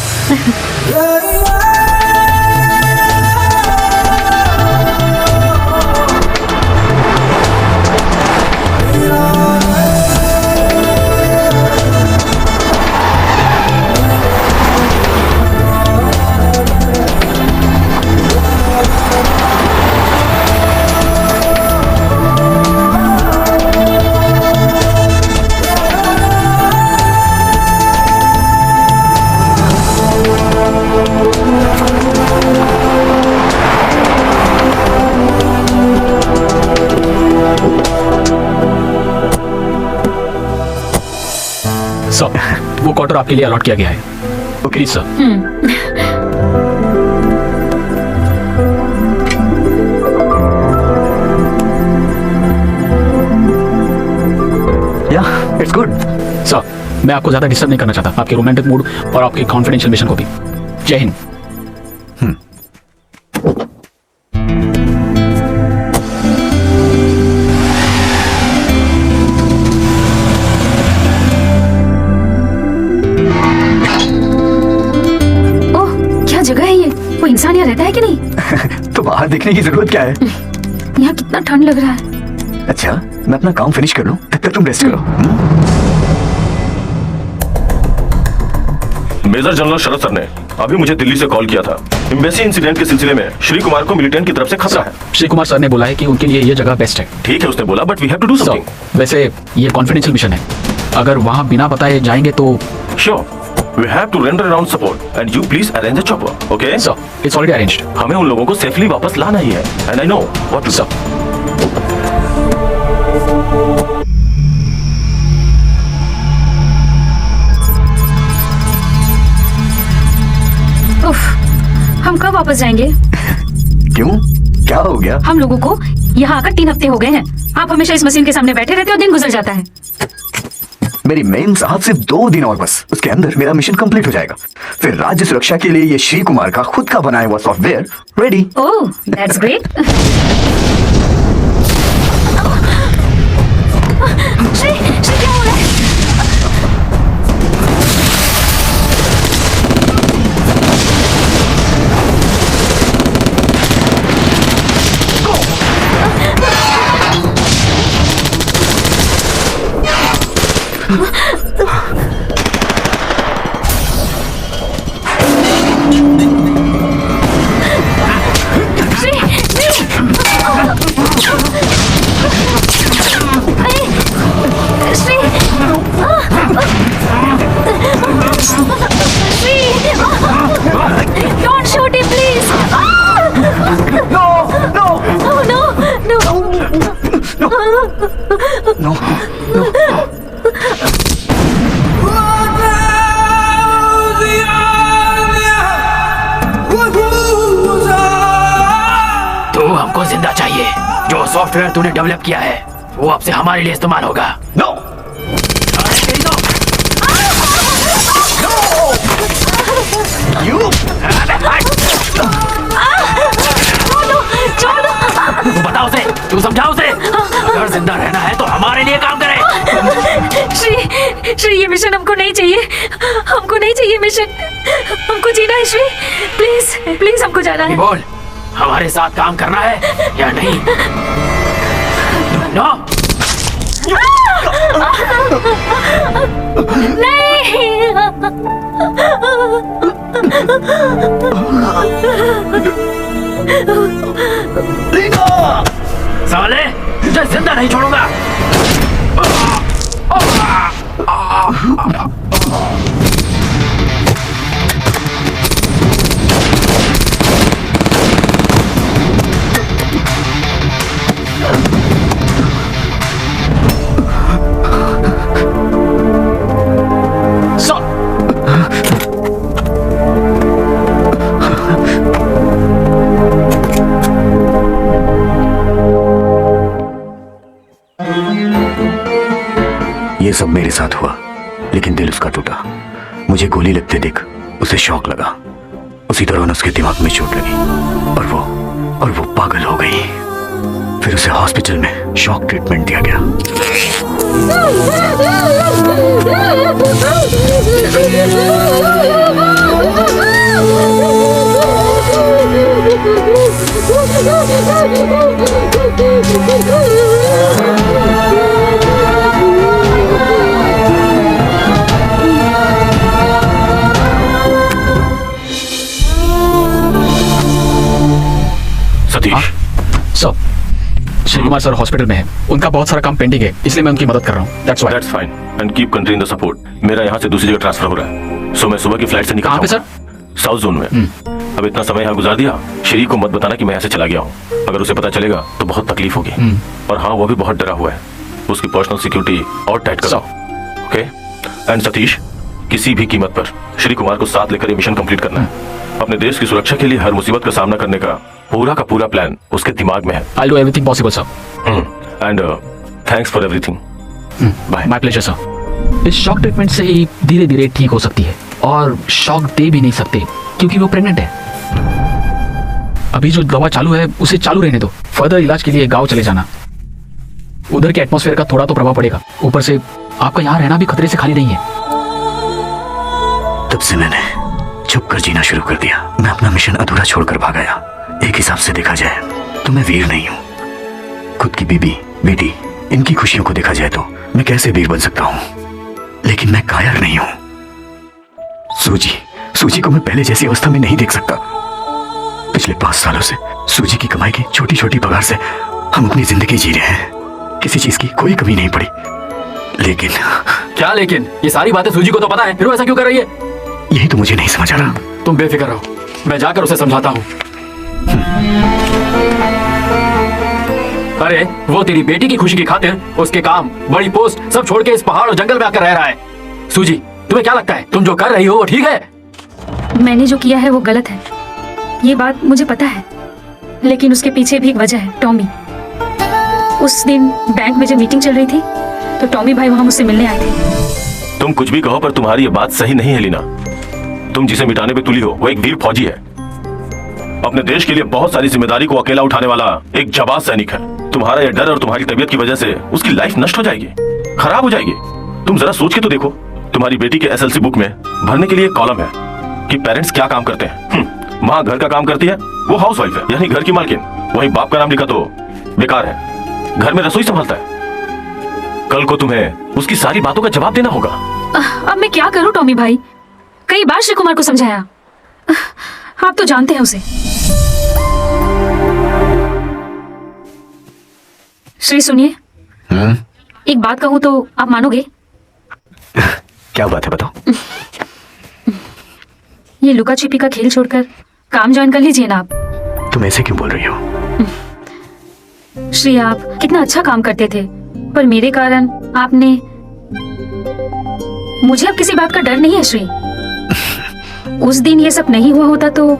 Sir, वो क्वार्टर आपके लिए अलॉट किया गया है। Okay sir. Yeah, it's good. Sir, मैं आपको ज्यादा डिस्टर्ब नहीं करना चाहता, आपके रोमांटिक मूड और आपके कॉन्फिडेंशियल मिशन को भी। जय हिंद। जगह है ये, वो इंसान यहाँ रहता है कि नहीं? तो बाहर देखने की जरूरत क्या है? यहाँ कितना ठंड लग रहा है। अच्छा, मैं अपना काम फिनिश कर लूं, तब तक तुम रेस्ट करो। मेजर जनरल शरद सर ने अभी मुझे दिल्ली से कॉल किया था। एम्बेसी इंसिडेंट के सिलसिले में श्री कुमार को मिलिटेंट की तरफ से खतरा है। श्री कुमार सर ने बोला है कि उनके लिए ये जगह बेस्ट है। ठीक है, उसने बोला, but we have to do something. वैसे ये कॉन्फिडेंशियल मिशन है, अगर वहाँ बिना बताए जाएंगे तो। Sure, we have to render around support and you please arrange a chopper, okay? Sir, it's already arranged. हमें उन लोगों को सेफली वापस लाना ही है and I know what to do. उफ, हम कब वापस जाएंगे? क्यों? क्या हो गया? हम लोगों को यहाँ आकर 3 हफ्ते हो गए हैं। आप हमेशा इस मशीन के सामने बैठे रहते हो, दिन गुजर जाता है। मेरी मेन साहब सिर्फ 2 दिन और बस, उसके अंदर मेरा मिशन कंप्लीट हो जाएगा। फिर राज्य सुरक्षा के लिए ये श्री कुमार का खुद का बनाया हुआ software ready. Oh, that's great. Shri क्या हो रहा है? Don't shoot him, please. No, no, Oh, no, no. no, no. तो हमको जिंदा चाहिए। जो सॉफ्टवेयर तूने डेवलप किया है वो अब से हमारे लिए इस्तेमाल होगा। No. You. तू बता उसे, तू समझा उसे, अगर जिंदा रहना है तो हमारे लिए काम करे। श्री ये मिशन हमको नहीं चाहिए, हमको नहीं चाहिए मिशन, हमको जीना है श्री, प्लीज प्लीज हमको जाना है। बोल, हमारे साथ काम करना है या नहीं? नो। साले, तुझे जिंदा नहीं छोड़ूंगा। ये सब मेरे साथ हुआ, लेकिन दिल उसका टूटा। मुझे गोली लगते देख उसे शौक लगा। उसी दौरान उसके दिमाग में चोट लगी और वो पागल हो गई। फिर उसे हॉस्पिटल में शॉक ट्रीटमेंट दिया गया। Satish, sir, Shri Kumar sir hospital में है। उनका बहुत सारा काम पेंडिंग है, इसलिए मैं उनकी मदद कर रहा हूँ। That's why. That's fine and keep continuing the support. मेरा यहाँ से दूसरी जगह ट्रांसफर हो रहा है, सो मैं सुबह की फ्लाइट से निकल कहाँ पे सर? साउथ जोन में। अब इतना समय यहाँ गुजार दिया, श्री को मत बताना कि मैं यहाँ से चला गया हूँ। अगर उसे पता चलेगा तो बहुत तकलीफ होगी। और हाँ, वो भी बहुत डरा हुआ है। उसकी पर्सनल सिक्योरिटी और टाइट करो, ओके? एंड सतीश, किसी भी कीमत पर श्री कुमार को साथ लेकर ये मिशन कंप्लीट करना है। अपने देश की सुरक्षा के लिए हर मुसीबत का सामना करने का पूरा प्लान उसके दिमाग में है। I'll do everything possible, sir. And thanks for everything. Bye. My pleasure, sir. इस शॉक ट्रीटमेंट से ही धीरे धीरे ठीक हो सकती है, और शॉक दे भी नहीं सकते क्योंकि वो प्रेग्नेंट है। अभी जो दवा चालू है उसे चालू रहने दो। फर्दर इलाज के लिए गांव चले जाना। उधर के एटमॉस्फेयर का थोड़ा तो प्रभाव पड़ेगा। ऊपर से आपका यहाँ रहना भी खतरे से खाली नहीं है। तब से मैंने छुप कर जीना शुरू कर दिया। मैं अपना मिशन अधूरा छोड़कर भाग आया। एक हिसाब से देखा जाए तो मैं वीर नहीं हूँ। खुद की बीबी, बेटी, इनकी खुशियों को देखा जाए तो मैं कैसे वीर बन सकता हूँ, लेकिन मैं कायर नहीं हूँ। सूजी को मैं पहले जैसी अवस्था में नहीं देख सकता। पिछले 5 सालों से सूजी की कमाई की छोटी छोटी पगार से हम अपनी जिंदगी जी रहे हैं। किसी चीज की कोई कमी नहीं पड़ी। लेकिन क्या लेकिन? ये सारी बातें सूजी को तो पता है, फिर वो ऐसा क्यों कर रही है? यही तो मुझे नहीं समझ आ रहा। तुम बेफिक्र रहो, मैं जाकर उसे समझाता हूँ। अरे वो तेरी बेटी की खुशी की खातिर उसके काम, बड़ी पोस्ट सब छोड़ के इस पहाड़ और जंगल में आकर रह रहा है। सूजी, तुम्हें क्या लगता है तुम जो कर रही हो वो ठीक है? मैंने जो किया है वो गलत है, ये बात मुझे पता है, लेकिन उसके पीछे भी एक वजह है, टॉमी। उस दिन बैंक में जब मीटिंग चल रही थी तो टॉमी भाई वहां मुझसे मिलने आए थे। तुम कुछ भी कहो पर तुम्हारी ये बात सही नहीं है लीना। तुम जिसे मिटाने पे तुली हो वो एक वीर फौजी है। अपने देश के लिए बहुत सारी जिम्मेदारी को अकेला उठाने वाला एक जाबाज सैनिक है। तुम्हारा ये डर और तुम्हारी तबीयत की वजह से उसकी लाइफ नष्ट हो जाएगी, खराब हो जाएगी। तुम जरा सोच के तो देखो, तुम्हारी बेटी के एसएलसी बुक में भरने के लिए एक कॉलम है कि पेरेंट्स क्या काम करते हैं। माँ घर का काम करती है, वो हाउसवाइफ है यानी घर की मालकिन। वहीं बाप का नाम लिखा तो बेकार है, घर में रसोई संभालता है। कल को तुम्हें उसकी सारी बातों का जवाब देना होगा। अब मैं क्या करूं टॉमी भाई? कई बार श्री कुमार को समझाया, आप तो जानते हैं उसे। श्री सुनिए, एक बात कहूं तो आप मानोगे? क्या बात है बताओ। ये लुका छिपी का खेल छोड़कर काम ज्वाइन कर लीजिए ना आप। तुम ऐसे क्यों बोल रही हो? श्री, आप कितना अच्छा काम करते थे, पर मेरे कारण आपने, मुझे अब किसी बात का डर नहीं है श्री। उस दिन ये सब नहीं हुआ होता तो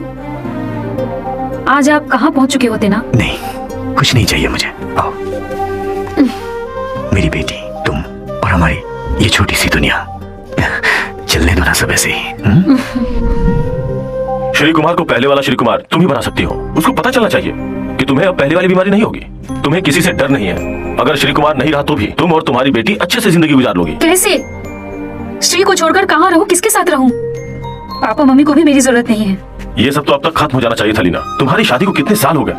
आज आप कहाँ पहुंच चुके होते ना। नहीं, कुछ नहीं चाहिए मुझे। आओ, मेरी बेटी, तुम और हमारी ये छोटी सी दुनिया, चलने दो ना सब ऐसे ही। श्री कुमार को पहले वाला श्री कुमार तुम ही बना सकती हो। उसको पता चलना चाहिए कि तुम्हें अब पहले वाली बीमारी नहीं होगी। तुम्हें किसी से डर नहीं है। अगर श्री कुमार नहीं रहा तो भी तुम और तुम्हारी बेटी अच्छे से जिंदगी गुजार लोगी। कैसे? श्री को छोड़कर कहाँ रहूं, किसके साथ रहूं? पापा मम्मी को भी मेरी जरूरत नहीं है। ये सब तो अब तक खत्म हो जाना चाहिए था लीना। तुम्हारी शादी को कितने साल हो गए,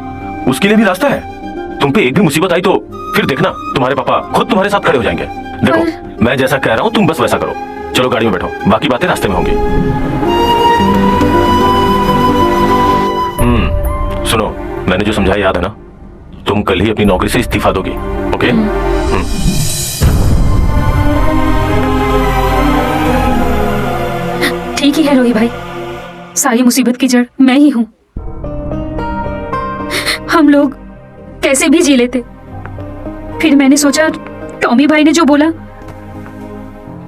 उसके लिए भी रास्ता है। तुम पे एक भी मुसीबत आई तो फिर देखना, तुम्हारे पापा खुद तुम्हारे साथ खड़े हो जाएंगे। देखो, मैं जैसा कह रहा हूँ तुम बस वैसा करो। चलो गाड़ी में बैठो, बाकी बातें रास्ते में होंगी। सुनो, मैंने जो समझाया याद है ना? तुम कल ही अपनी नौकरी से इस्तीफा दोगी, ओके? ठीक ही है रोही भाई, सारी मुसीबत की जड़ मैं ही हूँ। हम लोग कैसे भी जी लेते। फिर मैंने सोचा टॉमी भाई ने जो बोला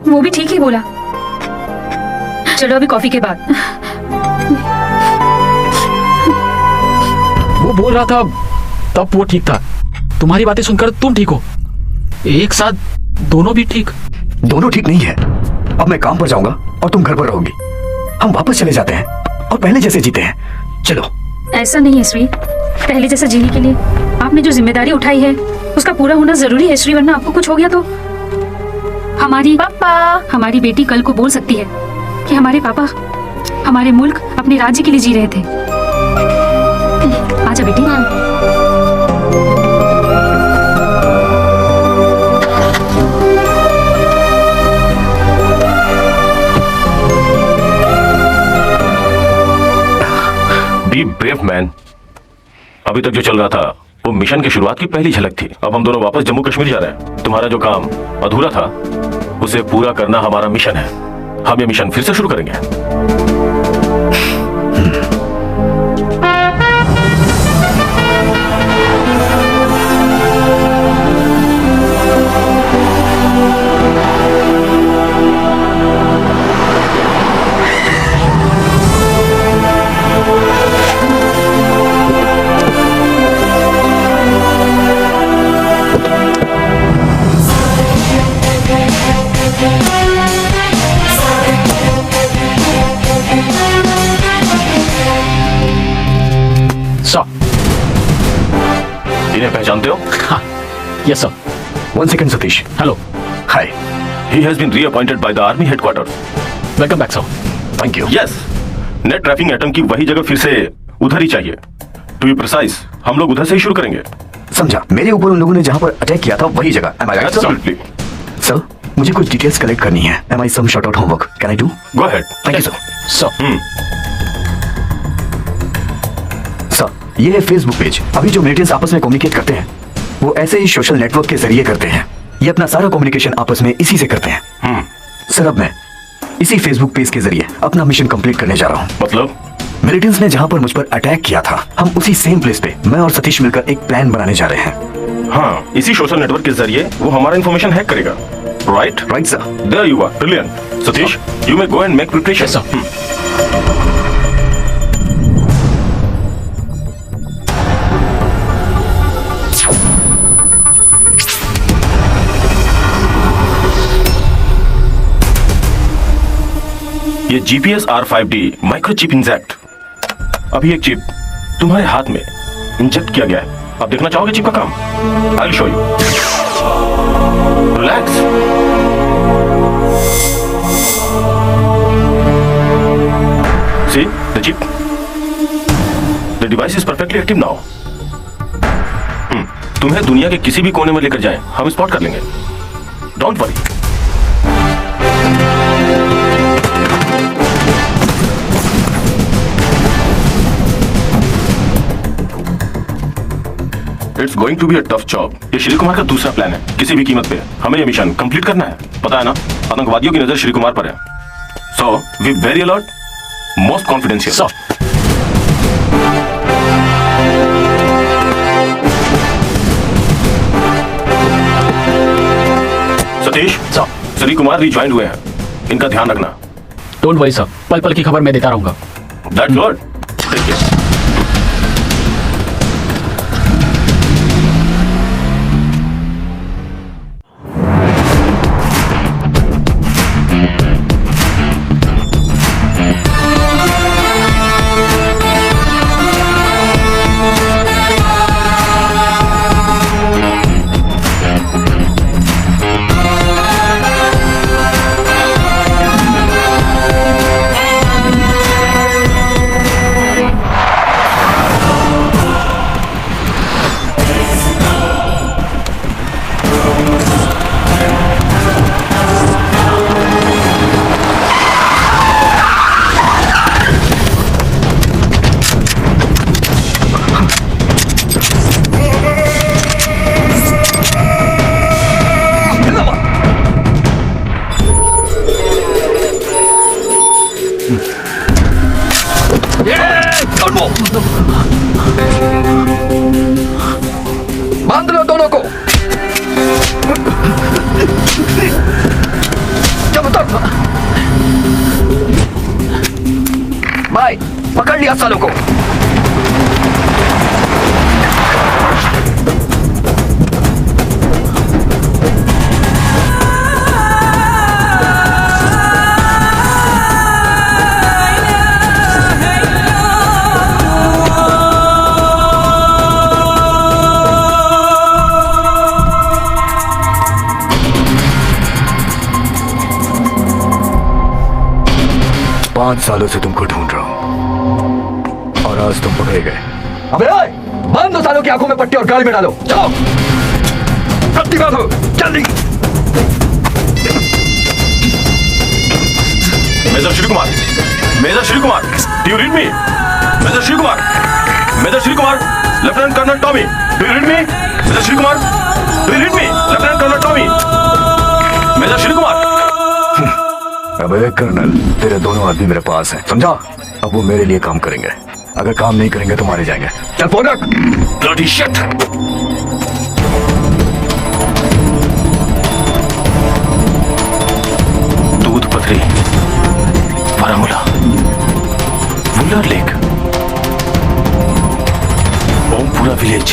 वो भी ठीक ही बोला। चलो अभी कॉफी के बाद। वो बोल रहा था तब वो ठीक था, तुम्हारी बातें सुनकर तुम ठीक हो, एक साथ दोनों भी ठीक। दोनों ठीक नहीं है। अब मैं काम पर जाऊंगा और तुम घर पर रहोगी। हम वापस चले जाते हैं और पहले जैसे जीते हैं। चलो। ऐसा नहीं है श्री, पहले जैसा जीने के लिए आपने जो जिम्मेदारी उठाई है उसका पूरा होना जरूरी है श्री, वरना आपको कुछ हो गया तो हमारी बेटी कल को बोल सकती है कि हमारे पापा हमारे मुल्क अपने राज्य के लिए जी रहे थे। आजा बेटी। Be brave man. अभी तक जो चल रहा था वो मिशन की शुरुआत की पहली झलक थी। अब हम दोनों वापस जम्मू कश्मीर जा रहे हैं। तुम्हारा जो काम अधूरा था उसे पूरा करना हमारा मिशन है। हम ये मिशन फिर से शुरू करेंगे। इन्हें पहचानते हो? हाँ, yes sir. 1 second Satish. Hello. Hi. He has been reappointed by the army headquarters. Welcome back sir. Thank you. Yes. Net trafficking atom की वही जगह फिर से उधर ही चाहिए। टू बी प्रिसाइज, हम लोग उधर से ही शुरू करेंगे। समझा। मेरे ऊपर उन लोगों ने जहां पर अटैक किया था वही जगह। Am I right, sir? Absolutely. Sir, मुझे कुछ डिटेल्स कलेक्ट करनी है। Am I some short out homework? Can I do? Go ahead. Thank you, sir. Sir, sir, ये है फेसबुक पेज। अभी जो मिलिटेंट्स आपस में कम्युनिकेट करते हैं वो ऐसे ही सोशल नेटवर्क के जरिए करते हैं। ये अपना सारा कम्युनिकेशन आपस में इसी से करते हैं। सर, अब मैं इसी फेसबुक पेज के जरिए अपना मिशन कंप्लीट करने जा रहा हूँ। मतलब? मिलिटेंट्स ने जहाँ पर मुझ पर अटैक किया था, हम उसी सेम प्लेस पे मैं और सतीश मिलकर एक प्लान बनाने जा रहे हैं। हाँ, इसी सोशल नेटवर्क के जरिए वो हमारा इन्फॉर्मेशन हैक करेगा। Right? Right sir. There you are. Brilliant. Satish, you may go and make preparation. Yes, sir. ये GPS R5D माइक्रोचिप इंजेक्ट। अभी एक चिप तुम्हारे हाथ में इंजेक्ट किया गया है। आप देखना चाहोगे चिप का काम? I will show you. Relax. See the chip? The device is perfectly active now. तुम्हें दुनिया के किसी भी कोने में लेकर जाएं, हम स्पॉट कर लेंगे। Don't worry. It's going to be a tough job. ये श्री कुमार का दूसरा प्लान है। किसी भी कीमत पे हमें ये मिशन कंप्लीट करना है। पता है ना, आतंकवादियों की नजर श्री कुमार पर है। So be very alert, most confidential. Sir, Satish, Shri Kumar rejoined हुए हैं। इनका ध्यान रखना। डोंट वरी सर, पल पल की खबर मैं देता रहूंगा। That's good. Take care. बांध लो दोनों को। चलो तब भाई, पकड़ लिया सालों को। 5 सालों से तुमको ढूंढ रहा हूं और आज तुम पकड़े गए। अबे ओए, बंद 2 सालों की आंखों में पट्टी और गाड़ी में डालो। जाओ, पट्टी बांधो जल्दी। Major Shri Kumar, major Shri Kumar, do you read me? Major Shri Kumar, major Shri Kumar, lieutenant colonel Tommy, do you read me? Major Shri Kumar, do you read me? Lieutenant colonel Tommy, major Shri Kumar. अबे कर्नल, तेरे दोनों आदमी मेरे पास हैं, समझा? अब वो मेरे लिए काम करेंगे, अगर काम नहीं करेंगे तो मारे जाएंगे। चल फोन रख। Bloody shit. Doodh Pathri, Baramulla, Wular lake, Ompura village,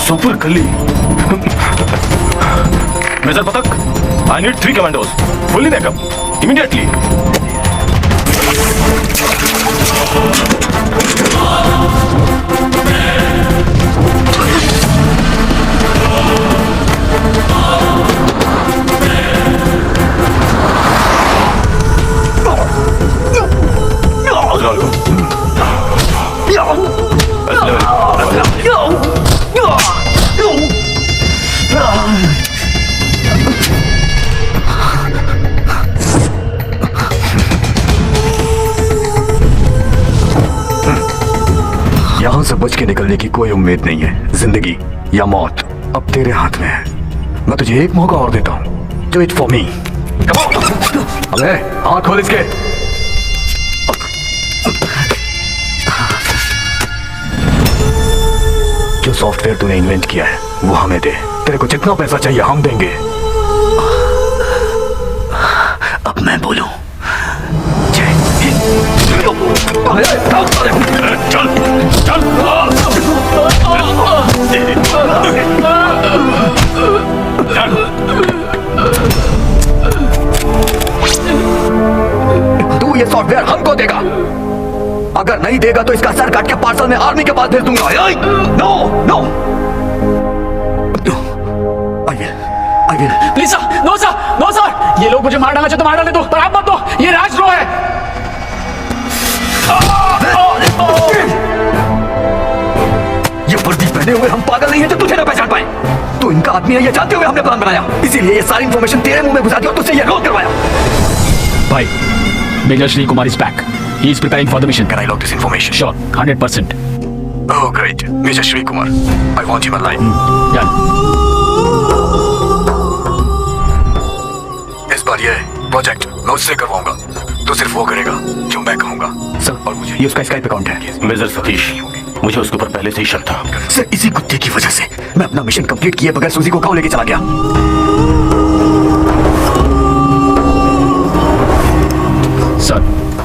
Sopore गली। Major Pathak, I need 3 commandos, fully backup, immediately. यहां से बच के निकलने की कोई उम्मीद नहीं है। जिंदगी या मौत अब तेरे हाथ में है। मैं तुझे एक मौका और देता हूं। Do it for me. अबे हाथ खोल इसके। जो सॉफ्टवेयर तूने इन्वेंट किया है वो हमें दे। तेरे को जितना पैसा चाहिए हम देंगे। अब मैं बोलूं। जय चल चल। तू ये सॉफ्टवेयर हमको देगा। अगर नहीं देगा तो इसका सर काट के पार्सल में आर्मी के पास भेज दूंगा। No no please sir, no sir, no sir. ये लोग मुझे मार डालना चाहते, मार डालने दो, पर आप मत दो। ये राजद्रोह है। ये वर्दी पहने हुए हम पागल नहीं है जो तुझे ना पहचान पाए। तू इनका आदमी है ये जानते हुए हमने प्लान बनाया, इसीलिए ये सारी इंफॉर्मेशन तेरे मुंह में घुसा दी और तुझसे ये रोल करवाया। भाई, major Shri Kumar is back. He is preparing for the mission. Can I log this information? Sure, 100%. Oh great, Major Shri Kumar. I want him alive. Done. इस बार ये प्रोजेक्ट मैं उससे करवाऊंगा, तो सिर्फ वो करेगा जो मैं कहूंगा। सर, और मुझे ये उसका स्काइप अकाउंट है। मेजर सतीश, मुझे उसके ऊपर पहले से ही शक था। सर, इसी कुत्ते की वजह से मैं अपना मिशन कंप्लीट किए बगैर सूजी को गाँव लेके चला गया। सर,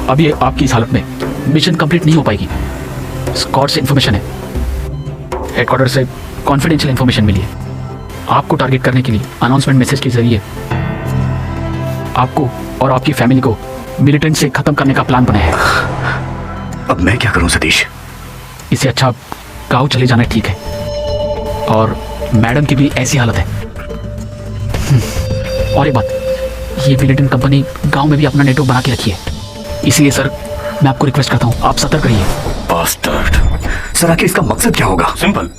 अभी आपकी इस हालत में मिशन कंप्लीट नहीं हो पाएगी। स्कॉट से इंफॉर्मेशन है, हेडक्वार्टर से कॉन्फिडेंशियल इंफॉर्मेशन मिली है। आपको टारगेट करने के लिए अनाउंसमेंट मैसेज के जरिए आपको और आपकी फैमिली को मिलिटेंट से खत्म करने का प्लान बनाया है। अब मैं क्या करूं सतीश? इससे अच्छा गांव चले जाना ठीक है। और मैडम की भी ऐसी हालत है। और एक बात, ये मिलिटेंट कंपनी गांव में भी अपना नेटवर्क बना के रखी है। इसलिए सर, मैं आपको रिक्वेस्ट करता हूँ, आप सतर्क रहिए। बास्टर्ड। सर, आखिर इसका मकसद क्या होगा? सिंपल,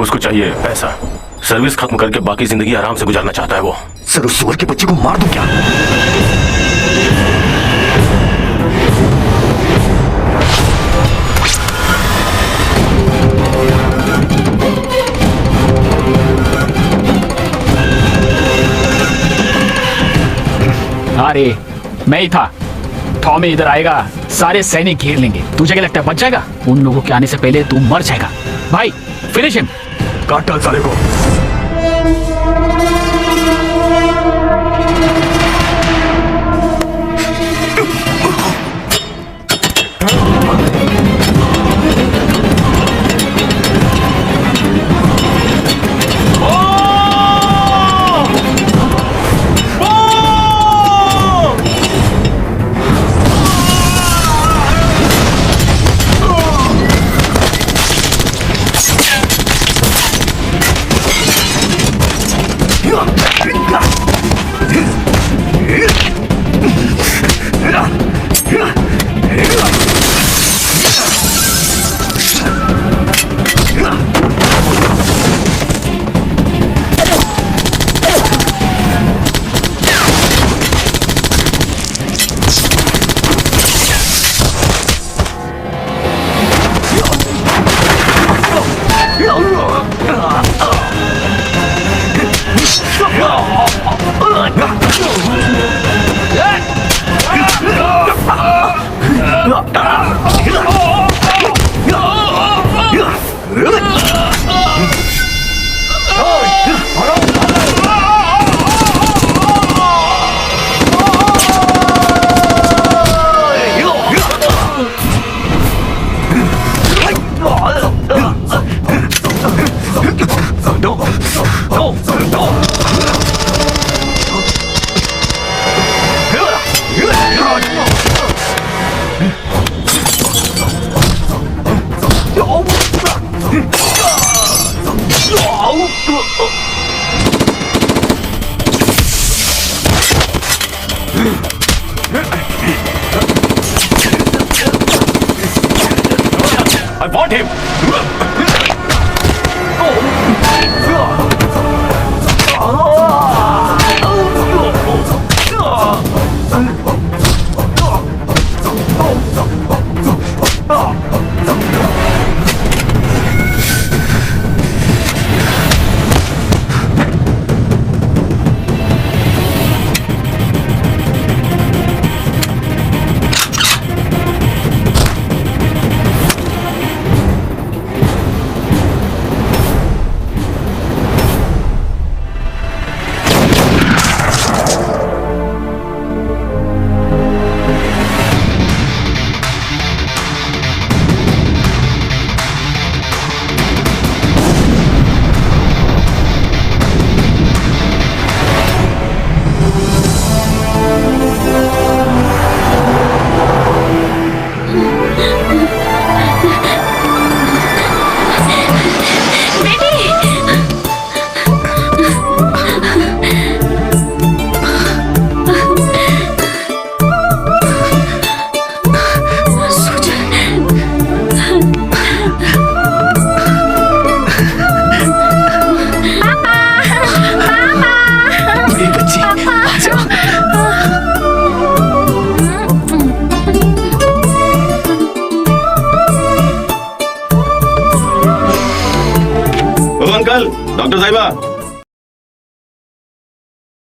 उसको चाहिए पैसा। सर्विस खत्म करके बाकी जिंदगी आराम से गुजारना चाहता है वो। सर, उस सुअर के बच्चे को मार दूं क्या? अरे मैं ही था। टॉमी इधर आएगा, सारे सैनिक घेर लेंगे। तुझे क्या लगता है बच जाएगा? उन लोगों के आने से पहले तू मर जाएगा। भाई, फिनिश हिम। काट डाल साले को। I want him. Uncle, doctor साहिबा